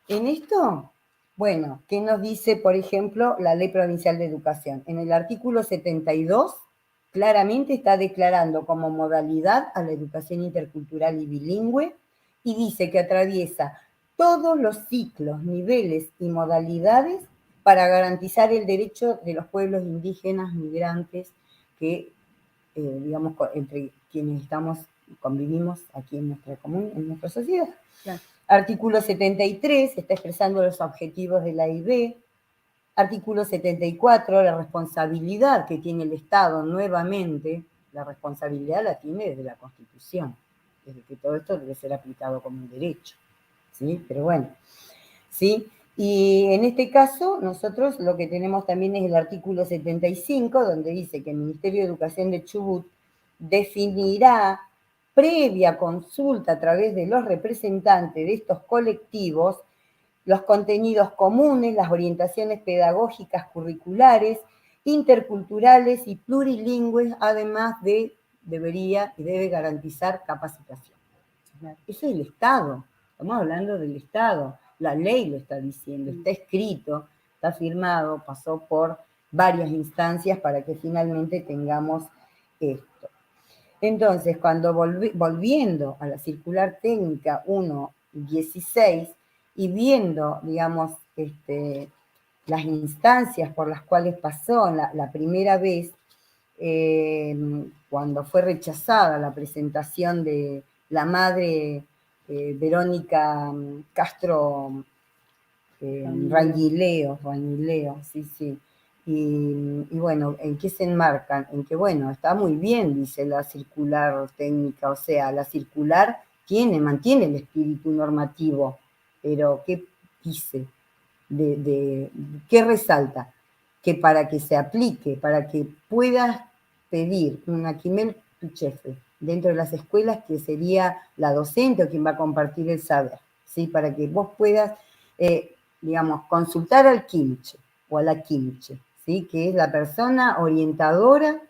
En esto, bueno, ¿qué nos dice, por ejemplo, la ley provincial de educación? En el artículo 72, claramente está declarando como modalidad a la educación intercultural y bilingüe y dice que atraviesa todos los ciclos, niveles y modalidades para garantizar el derecho de los pueblos indígenas, migrantes, que, entre quienes convivimos aquí en nuestra sociedad. Claro. Artículo 73, está expresando los objetivos de la EIB. Artículo 74, la responsabilidad que tiene el Estado, nuevamente, la responsabilidad la tiene desde la Constitución, desde que todo esto debe ser aplicado como un derecho, ¿sí? Pero bueno, ¿sí? Y en este caso, nosotros lo que tenemos también es el artículo 75, donde dice que el Ministerio de Educación de Chubut definirá, previa consulta a través de los representantes de estos colectivos, los contenidos comunes, las orientaciones pedagógicas curriculares, interculturales y plurilingües, además de debería y debe garantizar capacitación. Eso es el Estado, estamos hablando del Estado, la ley lo está diciendo, está escrito, está firmado, pasó por varias instancias para que finalmente tengamos esto. Entonces, cuando volviendo a la circular técnica 1.16 y viendo, digamos, las instancias por las cuales pasó la primera vez, cuando fue rechazada la presentación de la madre Verónica Castro Rañileo, sí, sí. Y bueno, ¿en qué se enmarcan? En que, bueno, está muy bien, dice la circular técnica, o sea, la circular mantiene el espíritu normativo, pero ¿qué dice? ¿Qué resalta? Que para que se aplique, para que puedas pedir un Aquimel Tuchefe dentro de las escuelas, que sería la docente o quien va a compartir el saber, ¿sí? Para que vos puedas, digamos, consultar al quinche o a la quinche, ¿sí? Que es la persona orientadora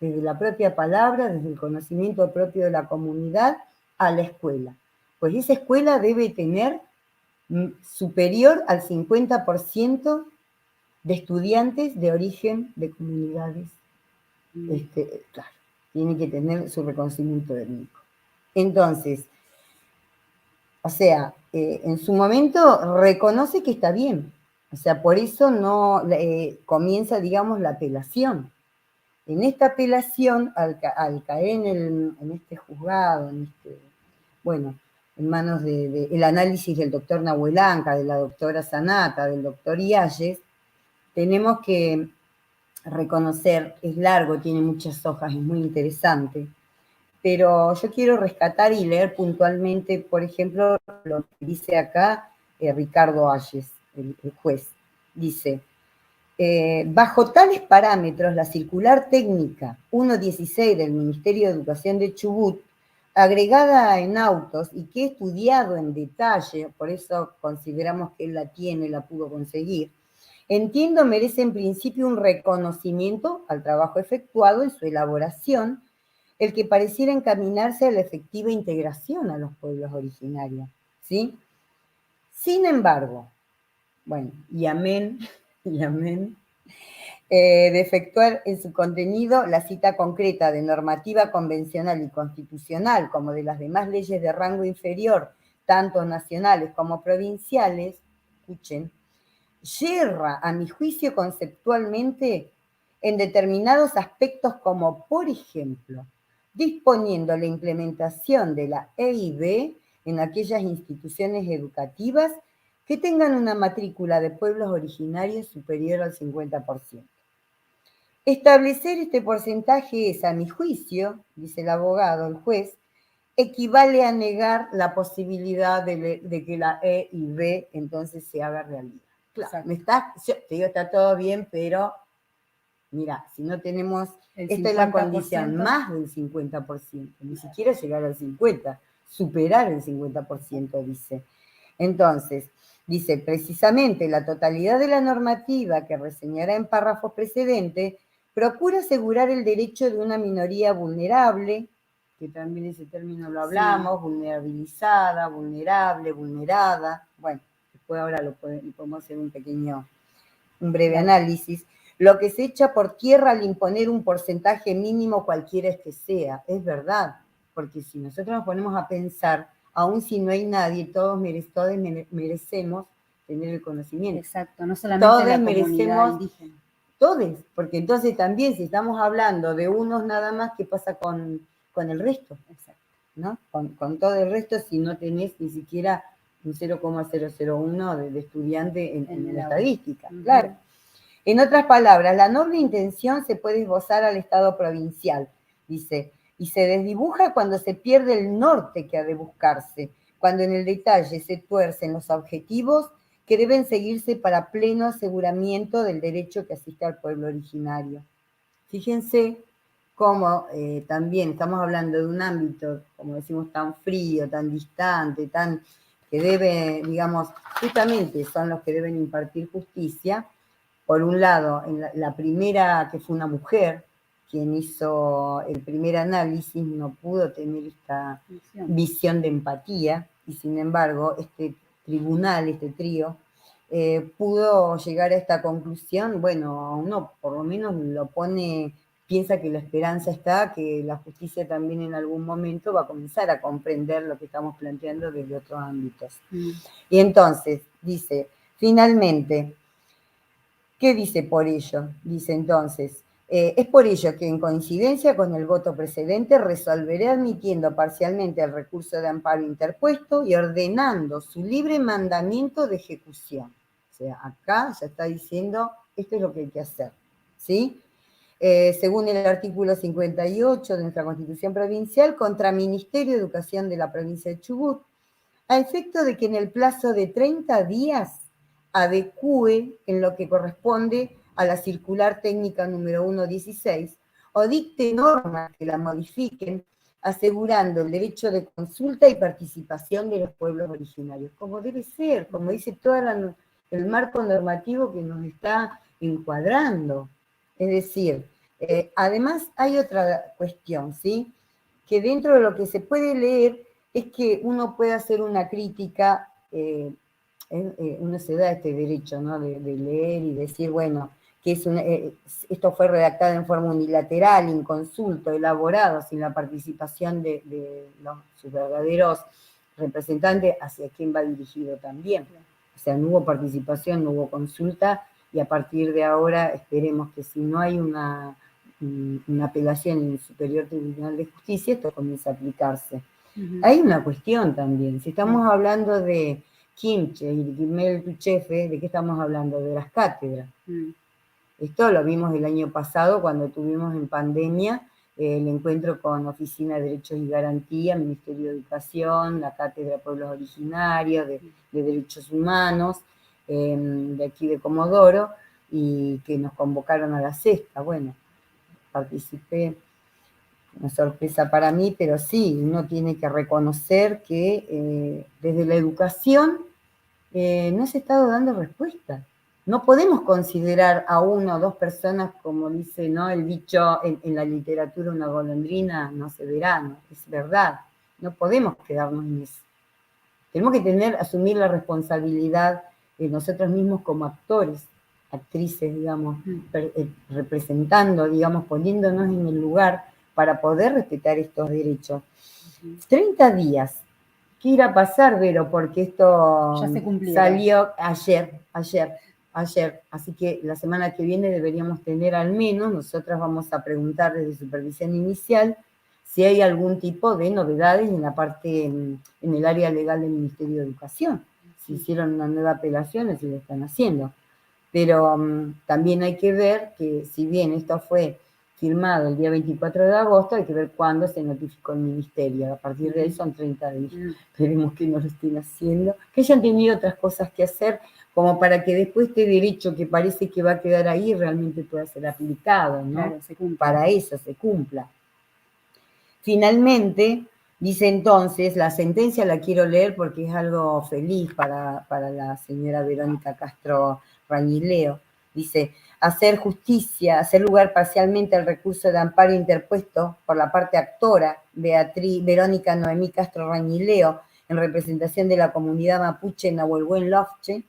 desde la propia palabra, desde el conocimiento propio de la comunidad a la escuela. Pues esa escuela debe tener superior al 50% de estudiantes de origen de comunidades. Claro, tiene que tener su reconocimiento étnico. Entonces, o sea, en su momento reconoce que está bien. O sea, por eso no comienza, digamos, la apelación. En esta apelación, al caer en este juzgado, bueno, en manos del análisis del doctor Nahuelanca, de la doctora Sanata, del doctor Ialles, tenemos que reconocer, es largo, tiene muchas hojas, es muy interesante, pero yo quiero rescatar y leer puntualmente, por ejemplo, lo que dice acá Ricardo Ayes, el juez. Dice, bajo tales parámetros, la circular técnica 1.16 del Ministerio de Educación de Chubut, agregada en autos y que he estudiado en detalle, por eso consideramos que él la pudo conseguir, entiendo merece en principio un reconocimiento al trabajo efectuado en su elaboración, el que pareciera encaminarse a la efectiva integración a los pueblos originarios, ¿sí? Sin embargo, bueno, y amén, de efectuar en su contenido la cita concreta de normativa convencional y constitucional, como de las demás leyes de rango inferior, tanto nacionales como provinciales, escuchen, yerra, a mi juicio, conceptualmente en determinados aspectos como, por ejemplo, disponiendo la implementación de la EIB en aquellas instituciones educativas que tengan una matrícula de pueblos originarios superior al 50%. Establecer este porcentaje es, a mi juicio, dice el abogado, el juez, equivale a negar la posibilidad de que la EIB entonces se haga realidad. Claro, yo te digo, está todo bien, pero mira, si no tenemos, esta es la condición, más del 50%, ni siquiera llegar al 50%, superar el 50%, dice. Entonces, dice, precisamente la totalidad de la normativa que reseñará en párrafos precedentes procura asegurar el derecho de una minoría vulnerable, que también ese término lo hablamos, sí, vulnerabilizada, vulnerable, vulnerada, bueno, después ahora lo podemos hacer un breve análisis, lo que se echa por tierra al imponer un porcentaje mínimo cualquiera que sea, es verdad, porque si nosotros nos ponemos a pensar, aun si no hay nadie, todos merecemos tener el conocimiento. Exacto, no solamente todos la comunidad indígena. Todos, porque entonces también si estamos hablando de unos nada más, ¿qué pasa con el resto? Exacto, ¿no? Con todo el resto, si no tenés ni siquiera un 0,001 de estudiante en la estadística, Uh-huh. claro. En otras palabras, la noble intención se puede esbozar al Estado provincial, dice, y se desdibuja cuando se pierde el norte que ha de buscarse, cuando en el detalle se tuercen los objetivos que deben seguirse para pleno aseguramiento del derecho que asiste al pueblo originario. Fíjense cómo también estamos hablando de un ámbito, como decimos, tan frío, tan distante, que debe, digamos, justamente son los que deben impartir justicia. Por un lado, en la primera, que fue una mujer, quien hizo el primer análisis, no pudo tener esta visión de empatía, y sin embargo, este tribunal, este trío, pudo llegar a esta conclusión. Bueno, uno por lo menos lo pone, piensa que la esperanza está, que la justicia también en algún momento va a comenzar a comprender lo que estamos planteando desde otros ámbitos. Y entonces, dice, finalmente, ¿qué dice por ello? Dice entonces, es por ello que en coincidencia con el voto precedente resolveré admitiendo parcialmente el recurso de amparo interpuesto y ordenando su libre mandamiento de ejecución. O sea, acá ya está diciendo, esto es lo que hay que hacer, ¿sí? Según el artículo 58 de nuestra Constitución Provincial, contra Ministerio de Educación de la provincia de Chubut, a efecto de que en el plazo de 30 días adecúe en lo que corresponde a la circular técnica número 116 o dicte normas que la modifiquen, asegurando el derecho de consulta y participación de los pueblos originarios, como debe ser, como dice todo el marco normativo que nos está encuadrando. Es decir, además hay otra cuestión, ¿sí? Que dentro de lo que se puede leer es que uno puede hacer una crítica, uno se da este derecho, ¿no? de leer y decir, bueno, que esto fue redactado en forma unilateral, inconsulto, elaborado, sin la participación de sus verdaderos representantes, hacia quién va dirigido también. O sea, no hubo participación, no hubo consulta, y a partir de ahora esperemos que si no hay una apelación en el Superior Tribunal de Justicia, esto comienza a aplicarse. Hay una cuestión también, si estamos hablando de Kimche y de Gimel Tuchefe, ¿de qué estamos hablando? De las cátedras. Esto lo vimos el año pasado cuando tuvimos en pandemia el encuentro con Oficina de Derechos y Garantía, Ministerio de Educación, la Cátedra de Pueblos Originarios, de Derechos Humanos, de aquí de Comodoro, y que nos convocaron a la sexta. Bueno, participé. Una sorpresa para mí, pero sí, uno tiene que reconocer que desde la educación no se ha estado dando respuesta. No podemos considerar a una o dos personas, como dice, ¿no? El dicho en la literatura, una golondrina no se verá, ¿no? Es verdad, no podemos quedarnos en eso. Tenemos que asumir la responsabilidad de nosotros mismos como actores, actrices, digamos, representando, digamos, poniéndonos en el lugar para poder respetar estos derechos. 30 días. ¿Qué irá a pasar, Vero? Porque esto ya se salió ayer. Así que la semana que viene deberíamos tener al menos, nosotras vamos a preguntar desde supervisión inicial si hay algún tipo de novedades en la parte, en el área legal del Ministerio de Educación. Si hicieron una nueva apelación, si lo están haciendo. Pero también hay que ver que si bien esto fue firmado el día 24 de agosto, hay que ver cuándo se notificó el ministerio. A partir de ahí son 30 días. Esperemos que no lo estén haciendo, que hayan tenido otras cosas que hacer, como para que después este derecho que parece que va a quedar ahí realmente pueda ser aplicado, ¿no? Claro, para eso se cumpla. Finalmente, dice entonces, la sentencia la quiero leer porque es algo feliz para la señora Verónica Castro Rañileo. Dice, hacer justicia, hacer lugar parcialmente al recurso de amparo interpuesto por la parte actora, Verónica Noemí Castro Rañileo, en representación de la comunidad mapuche Nahuelhuén Lofche,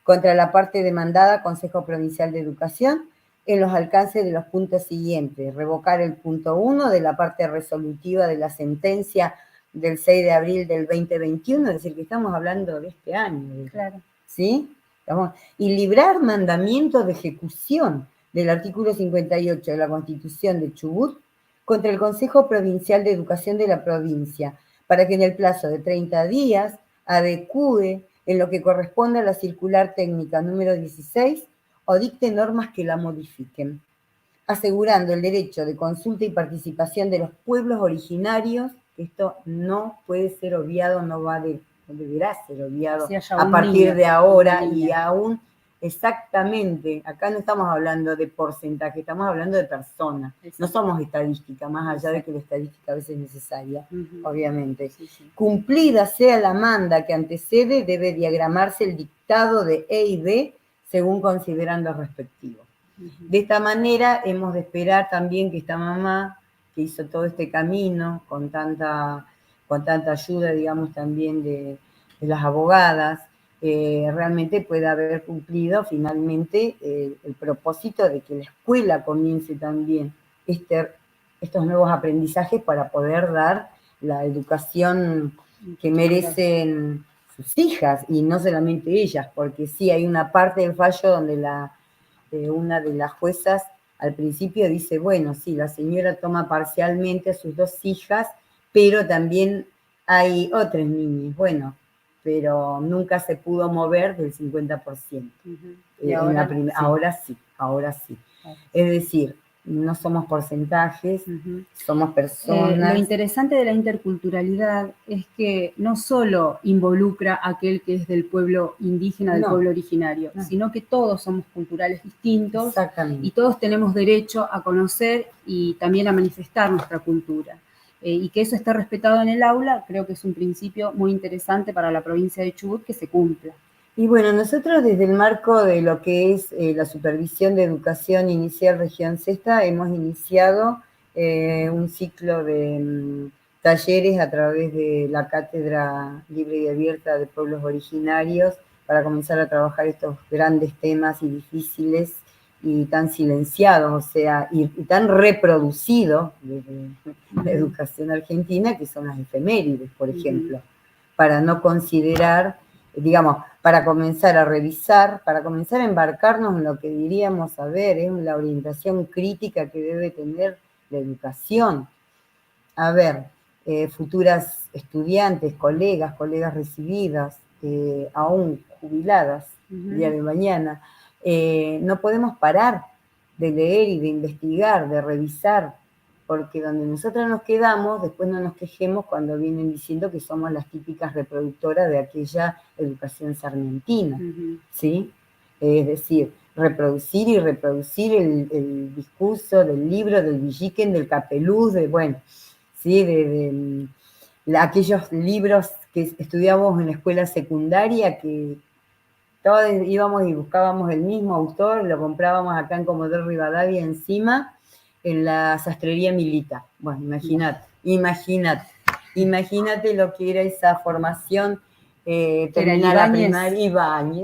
contra la parte demandada, Consejo Provincial de Educación, en los alcances de los puntos siguientes. Revocar el punto 1 de la parte resolutiva de la sentencia del 6 de abril del 2021, es decir, que estamos hablando de este año. Claro. ¿Sí? Y librar mandamientos de ejecución del artículo 58 de la Constitución de Chubut contra el Consejo Provincial de Educación de la provincia, para que en el plazo de 30 días adecúe en lo que corresponde a la circular técnica número 16 o dicte normas que la modifiquen, asegurando el derecho de consulta y participación de los pueblos originarios, que esto no puede ser obviado, no deberá ser obviado a partir de ahora y aún exactamente, acá no estamos hablando de porcentaje, estamos hablando de personas, no somos estadística, más allá de que la estadística a veces es necesaria, obviamente. Cumplida sea la manda que antecede, debe diagramarse el dictado de E y D según consideran los respectivos. De esta manera hemos de esperar también que esta mamá, que hizo todo este camino con tanta ayuda, digamos, también de las abogadas, realmente pueda haber cumplido finalmente el propósito de que la escuela comience también estos nuevos aprendizajes para poder dar la educación que merecen sus hijas, y no solamente ellas, porque sí hay una parte del fallo donde una de las juezas al principio dice, bueno, sí, la señora toma parcialmente a sus 2 hijas, pero también hay otras niñas, bueno, pero nunca se pudo mover del 50%. Y ahora sí. Es decir, no somos porcentajes, somos personas. Lo interesante de la interculturalidad es que no solo involucra a aquel que es del pueblo indígena, del pueblo originario, sino que todos somos culturales distintos y todos tenemos derecho a conocer y también a manifestar nuestra cultura. Y que eso esté respetado en el aula, creo que es un principio muy interesante para la provincia de Chubut que se cumpla. Y bueno, nosotros desde el marco de lo que es la supervisión de educación inicial región sexta, hemos iniciado un ciclo de talleres a través de la Cátedra Libre y Abierta de Pueblos Originarios para comenzar a trabajar estos grandes temas y difíciles y tan silenciados, o sea, y tan reproducidos desde la educación argentina, que son las efemérides, por ejemplo, para no considerar, digamos, para comenzar a revisar, para comenzar a embarcarnos en lo que diríamos, a ver, es la orientación crítica que debe tener la educación. A ver, futuras estudiantes, colegas recibidas, aún jubiladas, el día de mañana, no podemos parar de leer y de investigar, de revisar, porque donde nosotros nos quedamos, después no nos quejemos cuando vienen diciendo que somos las típicas reproductoras de aquella educación sarmientina, ¿sí? Es decir, reproducir y reproducir el discurso del libro, del Villiquen, del Capeluz, ¿sí? de aquellos libros que estudiábamos en la escuela secundaria, que todos íbamos y buscábamos el mismo autor, lo comprábamos acá en Comodoro Rivadavia encima, en la sastrería Milita. Bueno, imagínate lo que era esa formación, terminar la primaria.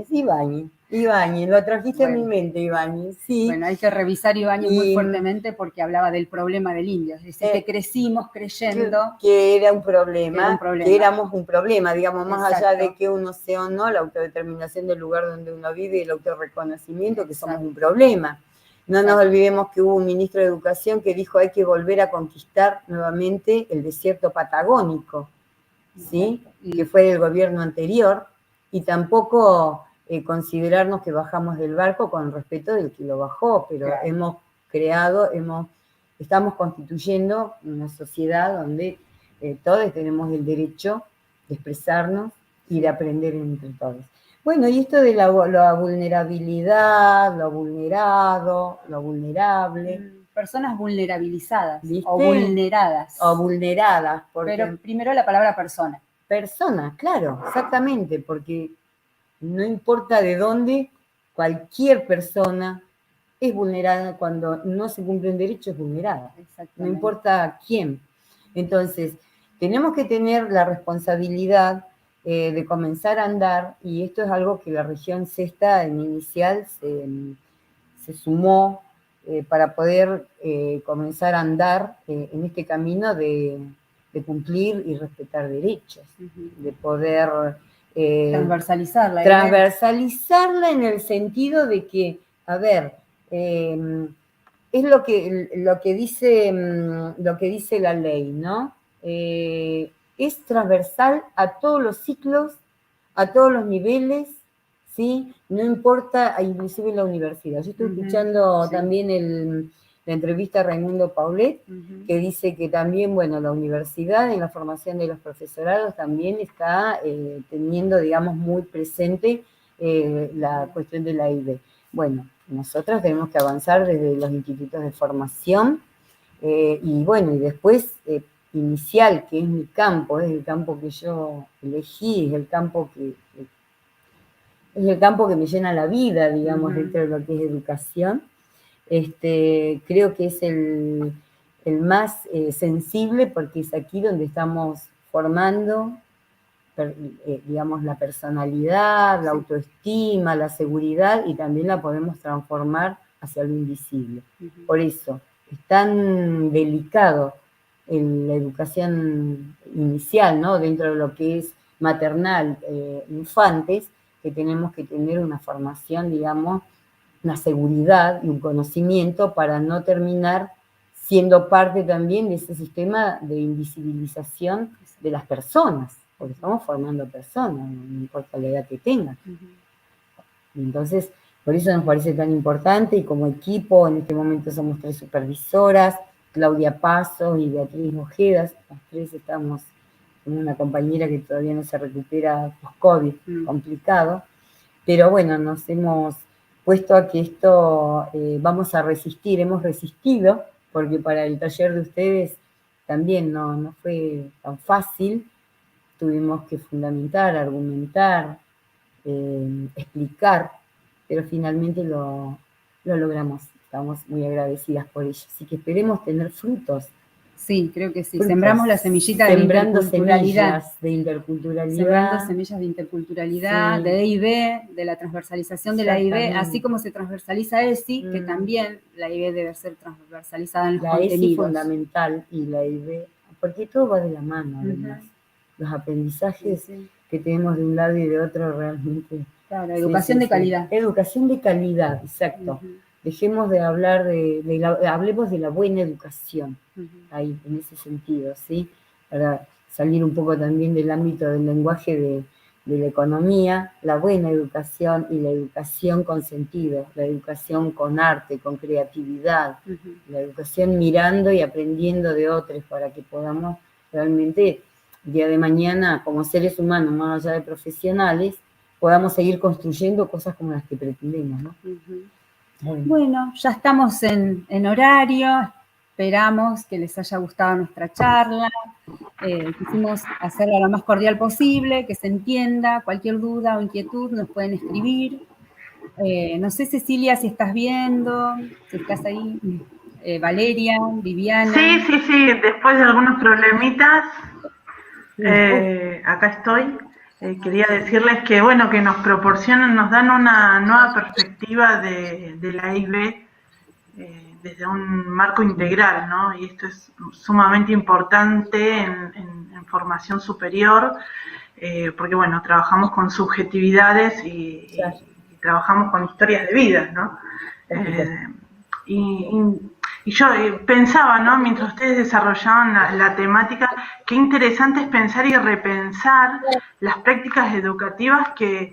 Ibáñez, lo trajiste a mi mente, Ibáñez, sí. Bueno, hay que revisar Ibáñez muy fuertemente porque hablaba del problema del indio, es decir, que crecimos creyendo que era un problema, que éramos un problema, digamos, más allá de que uno sea o no, la autodeterminación del lugar donde uno vive y el autorreconocimiento, que somos un problema. No nos olvidemos que hubo un ministro de Educación que dijo hay que volver a conquistar nuevamente el desierto patagónico, ¿sí? Que fue del gobierno anterior, y tampoco considerarnos que bajamos del barco con respeto del que lo bajó, pero estamos constituyendo una sociedad donde todos tenemos el derecho de expresarnos y de aprender entre todos. Bueno, y esto de la vulnerabilidad, lo vulnerado, lo vulnerable. Personas vulnerabilizadas, ¿viste? O vulneradas. Pero primero la palabra persona. Persona, claro, exactamente, porque no importa de dónde, cualquier persona es vulnerada. Cuando no se cumple un derecho es vulnerada, no importa quién. Entonces, tenemos que tener la responsabilidad de comenzar a andar, y esto es algo que la región sexta en inicial se sumó para poder comenzar a andar en este camino de cumplir y respetar derechos, de poder transversalizarla en el sentido de que, a ver, es lo que dice la ley, ¿no? Es transversal a todos los ciclos a todos los niveles, ¿sí? No importa, inclusive en la universidad. Yo estoy escuchando también la entrevista a Raimundo Paulet, que dice que también, bueno, la universidad en la formación de los profesorados también está teniendo, digamos, muy presente la cuestión de la IB. Bueno, nosotros tenemos que avanzar desde los institutos de formación y bueno, y después inicial, que es mi campo, es el campo que yo elegí, es el campo que me llena la vida, digamos, dentro de lo que es educación. Creo que es el más sensible porque es aquí donde estamos formando, digamos, la personalidad, la autoestima, la seguridad, y también la podemos transformar hacia lo invisible. Por eso es tan delicado en la educación inicial, ¿no? Dentro de lo que es maternal, infantes, que tenemos que tener una formación, digamos, una seguridad y un conocimiento para no terminar siendo parte también de ese sistema de invisibilización de las personas, porque estamos formando personas, no importa la edad que tengan. Entonces, por eso nos parece tan importante, y como equipo, en este momento somos 3 supervisoras, Claudia Paso y Beatriz Ojedas, las 3 estamos con una compañera que todavía no se recupera post-COVID, complicado, pero bueno, nos hemos puesto a que esto vamos a resistir, hemos resistido, porque para el taller de ustedes también no fue tan fácil, tuvimos que fundamentar, argumentar, explicar, pero finalmente lo logramos, estamos muy agradecidas por ello, así que esperemos tener frutos. Sí, creo que sí. Sembramos la semillita de interculturalidad. Sembrando semillas de interculturalidad, de EIB, de la transversalización de la EIB, así como se transversaliza ESI, que también la EIB debe ser transversalizada en los contenidos. La ESI fundamental y la EIB, porque todo va de la mano, además. Los aprendizajes que tenemos de un lado y de otro realmente. Claro, educación de calidad. Educación de calidad, exacto. Dejemos de hablar hablemos de la buena educación, ahí, en ese sentido, ¿sí? Para salir un poco también del ámbito del lenguaje de la economía, la buena educación y la educación con sentido, la educación con arte, con creatividad, la educación mirando y aprendiendo de otros para que podamos realmente, el día de mañana, como seres humanos, más allá de profesionales, podamos seguir construyendo cosas como las que pretendemos, ¿no? Bueno, ya estamos en horario, esperamos que les haya gustado nuestra charla, quisimos hacerla lo más cordial posible, que se entienda, cualquier duda o inquietud nos pueden escribir. No sé, Cecilia, si estás viendo, si estás ahí, Valeria, Viviana. Sí, después de algunos problemitas, acá estoy. Quería decirles que, bueno, que nos proporcionan, nos dan una nueva perspectiva de la EIB desde un marco integral, ¿no? Y esto es sumamente importante en formación superior, porque, bueno, trabajamos con subjetividades y trabajamos con historias de vida, ¿no? Y yo pensaba, ¿no? Mientras ustedes desarrollaban la temática, qué interesante es pensar y repensar las prácticas educativas que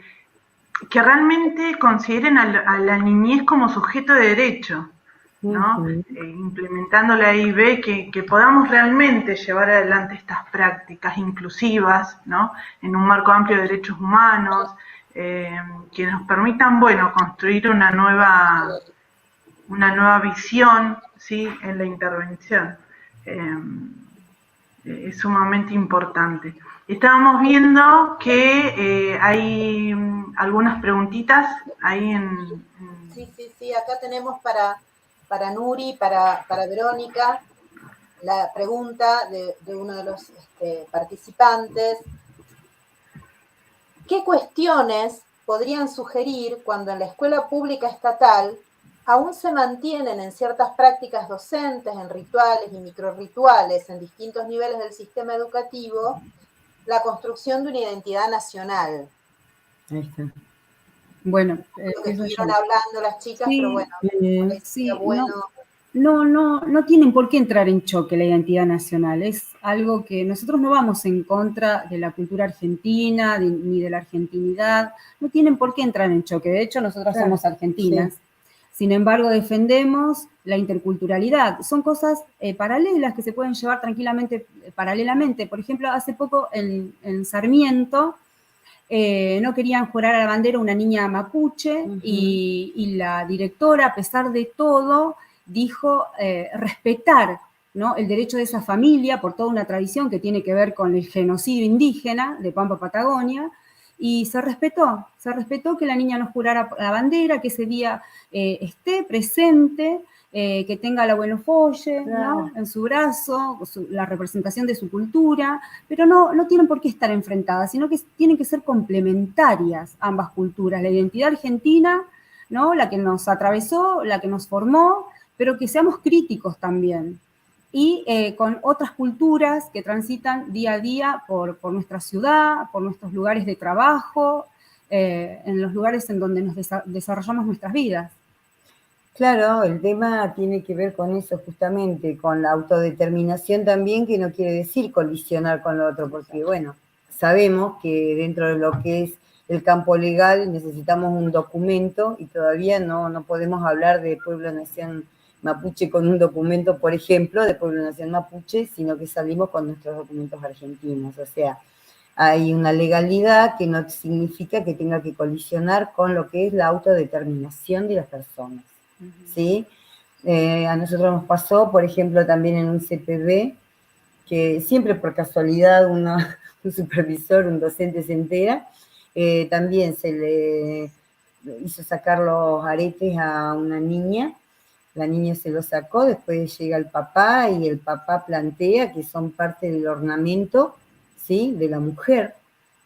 realmente consideren a la niñez como sujeto de derecho, ¿no? Implementando la EIB, que podamos realmente llevar adelante estas prácticas inclusivas, ¿no? En un marco amplio de derechos humanos, que nos permitan, bueno, construir una nueva visión, ¿sí? En la intervención. Es sumamente importante. Estábamos viendo que hay algunas preguntitas ahí en... Sí, acá tenemos para Nuri, para Verónica, la pregunta de uno de los participantes. ¿Qué cuestiones podrían sugerir cuando en la escuela pública estatal aún se mantienen en ciertas prácticas docentes, en rituales y microrrituales en distintos niveles del sistema educativo, la construcción de una identidad nacional? Ahí está. Bueno, lo que estuvieron hablando las chicas, pero bueno, sí, bueno. no tienen por qué entrar en choque la identidad nacional. Es algo que nosotros no vamos en contra de la cultura argentina, ni de la argentinidad. No tienen por qué entrar en choque. De hecho, nosotros somos argentinas. Sí. Sin embargo, defendemos la interculturalidad. Son cosas paralelas que se pueden llevar tranquilamente, paralelamente. Por ejemplo, hace poco en Sarmiento no querían jurar a la bandera una niña mapuche y la directora, a pesar de todo, dijo respetar, ¿no?, el derecho de esa familia por toda una tradición que tiene que ver con el genocidio indígena de Pampa Patagonia, y se respetó que la niña no jurara la bandera, que ese día esté presente, que tenga la abuelo Folle, ¿no?, en su brazo, la representación de su cultura, pero no tienen por qué estar enfrentadas, sino que tienen que ser complementarias ambas culturas, la identidad argentina, ¿no?, la que nos atravesó, la que nos formó, pero que seamos críticos también, y con otras culturas que transitan día a día por nuestra ciudad, por nuestros lugares de trabajo, en los lugares en donde nos desarrollamos nuestras vidas. Claro, el tema tiene que ver con eso justamente, con la autodeterminación también, que no quiere decir colisionar con lo otro, porque bueno, sabemos que dentro de lo que es el campo legal necesitamos un documento y todavía no podemos hablar de pueblo-nación mapuche con un documento, por ejemplo, de pueblo-nación mapuche, sino que salimos con nuestros documentos argentinos. O sea, hay una legalidad que no significa que tenga que colisionar con lo que es la autodeterminación de las personas, ¿sí? A nosotros nos pasó, por ejemplo, también en un CPB, que siempre por casualidad un supervisor, un docente se entera, también se le hizo sacar los aretes a una niña. La niña se lo sacó, después llega el papá y el papá plantea que son parte del ornamento, ¿sí?, de la mujer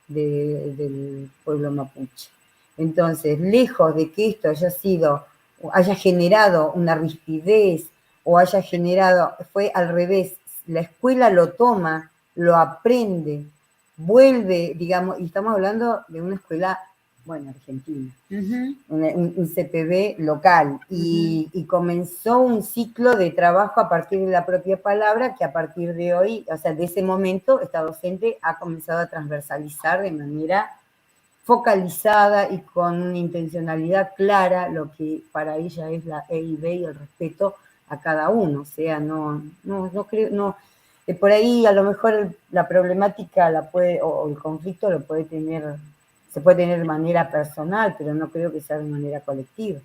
del pueblo mapuche. Entonces, lejos de que esto haya generado una rispidez o haya generado, fue al revés, la escuela lo toma, lo aprende, vuelve, digamos, y estamos hablando de una escuela, bueno, argentina, un CPB local, y comenzó un ciclo de trabajo a partir de la propia palabra, que a partir de hoy, o sea, de ese momento, esta docente ha comenzado a transversalizar de manera focalizada y con una intencionalidad clara lo que para ella es la EIB y el respeto a cada uno. O sea, no creo, por ahí a lo mejor la problemática o el conflicto se puede tener de manera personal, pero no creo que sea de manera colectiva.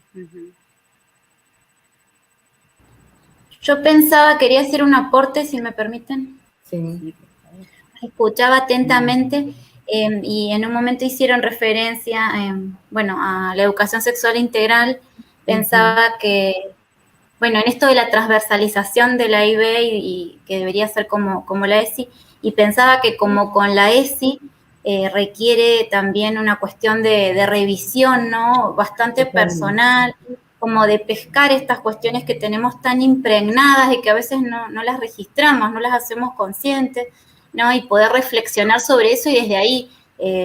Yo pensaba, quería hacer un aporte, si me permiten. Sí. Escuchaba atentamente y en un momento hicieron referencia, a la educación sexual integral. Pensaba que, en esto de la transversalización de la IB y que debería ser como la ESI, y pensaba que como con la ESI requiere también una cuestión de revisión, ¿no?, bastante personal, como de pescar estas cuestiones que tenemos tan impregnadas y que a veces no las registramos, no las hacemos conscientes, ¿no?, y poder reflexionar sobre eso y desde ahí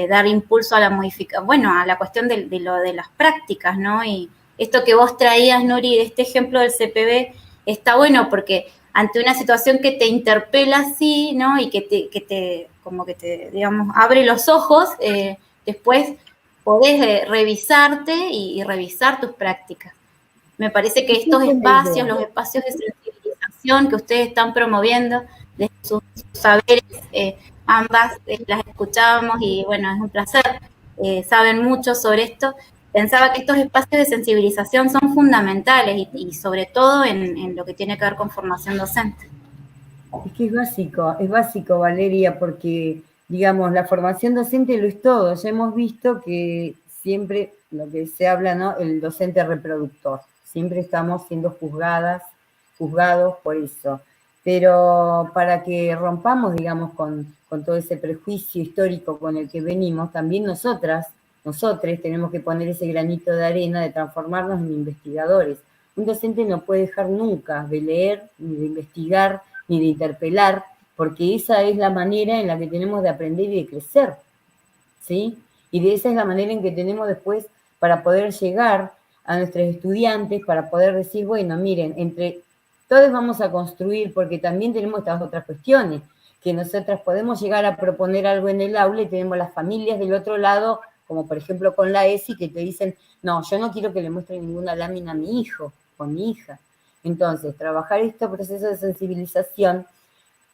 dar impulso a la modificación, a la cuestión de las prácticas, ¿no? Y esto que vos traías, Nuri, de este ejemplo del CPB, está bueno porque ante una situación que te interpela así, ¿no?, y que te digamos, abre los ojos, después podés revisarte y revisar tus prácticas. Me parece que estos espacios, los espacios de sensibilización que ustedes están promoviendo, de sus saberes, ambas las escuchábamos y bueno, es un placer, saben mucho sobre esto. Pensaba que estos espacios de sensibilización son fundamentales y sobre todo en lo que tiene que ver con formación docente. Es que es básico, Valeria, porque, digamos, la formación docente lo es todo. Ya hemos visto que siempre lo que se habla, ¿no?, el docente reproductor. Siempre estamos siendo juzgados por eso. Pero para que rompamos, digamos, con todo ese prejuicio histórico con el que venimos, también nosotros tenemos que poner ese granito de arena de transformarnos en investigadores. Un docente no puede dejar nunca de leer, ni de investigar, ni de interpelar, porque esa es la manera en la que tenemos de aprender y de crecer, ¿sí? Y esa es la manera en que tenemos después para poder llegar a nuestros estudiantes, para poder decir, bueno, miren, entre todos vamos a construir, porque también tenemos estas otras cuestiones, que nosotras podemos llegar a proponer algo en el aula y tenemos las familias del otro lado, como por ejemplo con la ESI, que te dicen, no, yo no quiero que le muestre ninguna lámina a mi hijo o a mi hija. Entonces, trabajar este proceso de sensibilización,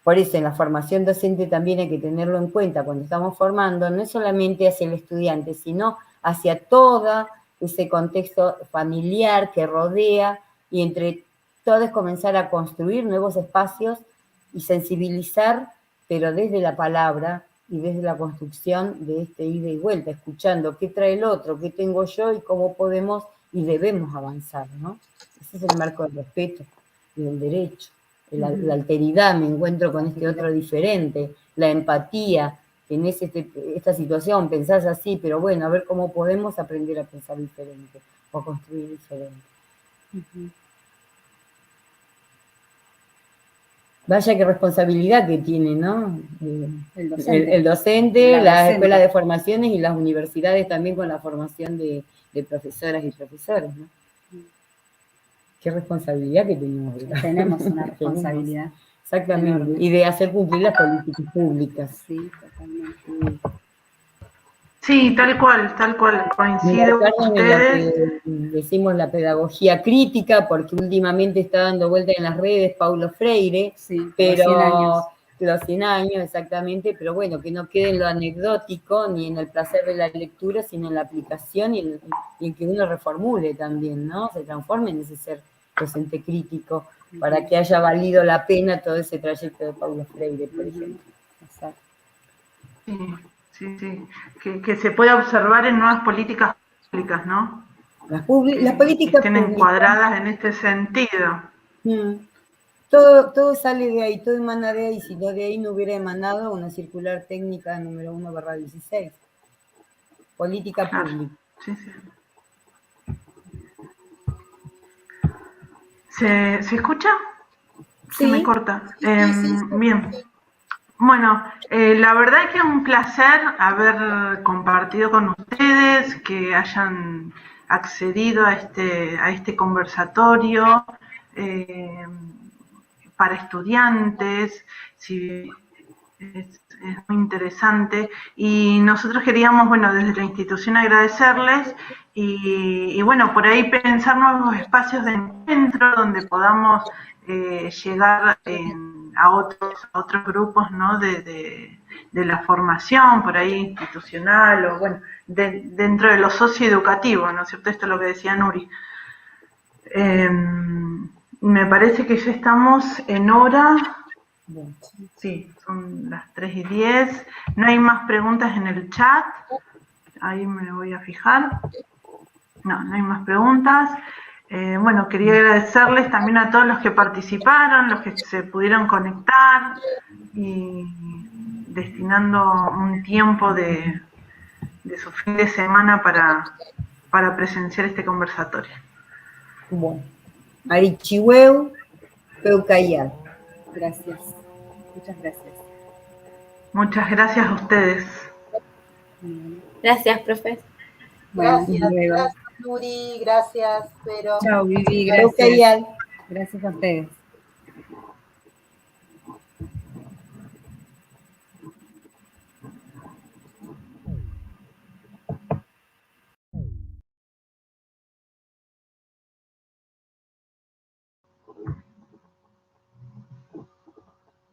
por eso en la formación docente también hay que tenerlo en cuenta cuando estamos formando, no es solamente hacia el estudiante, sino hacia todo ese contexto familiar que rodea, y entre todos comenzar a construir nuevos espacios y sensibilizar, pero desde la palabra y desde la construcción de este ida y vuelta, escuchando qué trae el otro, qué tengo yo y cómo podemos y debemos avanzar, ¿no? Ese es el marco del respeto y del derecho. La alteridad, me encuentro con este otro diferente, la empatía, que en esta situación pensás así, pero bueno, a ver cómo podemos aprender a pensar diferente o a construir diferente. Vaya qué responsabilidad que tiene, ¿no? El docente, las escuelas de formaciones y las universidades también con la formación de profesoras y profesores, ¿no? Qué responsabilidad que tenemos. Tenemos una responsabilidad. Exactamente, enorme. Y de hacer cumplir las políticas públicas. Sí, totalmente. Sí, tal cual, coincido con ustedes. Decimos la pedagogía crítica, porque últimamente está dando vuelta en las redes Paulo Freire, sí, pero los 100 años, exactamente, pero bueno, que no quede en lo anecdótico, ni en el placer de la lectura, sino en la aplicación y en que uno reformule también, ¿no? Se transforme en ese ser docente crítico, para que haya valido la pena todo ese trayecto de Paulo Freire, por ejemplo. Exacto. Sí, que se pueda observar en nuevas políticas públicas, ¿no? Las políticas estén encuadradas en este sentido. Todo sale de ahí, todo emana de ahí. Si no de ahí no hubiera emanado una circular técnica número 1/16. Política pública. Sí. ¿Se escucha? Sí. Se me corta. Sí. Bien. Bueno, la verdad que es un placer haber compartido con ustedes, que hayan accedido a este conversatorio para estudiantes. Sí, es muy interesante. Y nosotros queríamos, bueno, desde la institución agradecerles y bueno, por ahí pensar nuevos espacios de encuentro donde podamos llegar a otros grupos, ¿no? de la formación, por ahí institucional, o bueno, dentro de lo socioeducativo, ¿no es cierto? Esto es lo que decía Nuri. Me parece que ya estamos en hora. Sí, son las 3:10. No hay más preguntas en el chat. Ahí me voy a fijar. No hay más preguntas. Bueno, quería agradecerles también a todos los que participaron, los que se pudieron conectar y destinando un tiempo de su fin de semana para presenciar este conversatorio. Bueno, Arichihueu, Peucayal. Gracias. Muchas gracias. Muchas gracias a ustedes. Gracias, profe. Gracias, Nuri, gracias, Vero. Chao, Vivi, gracias. Gracias a ustedes.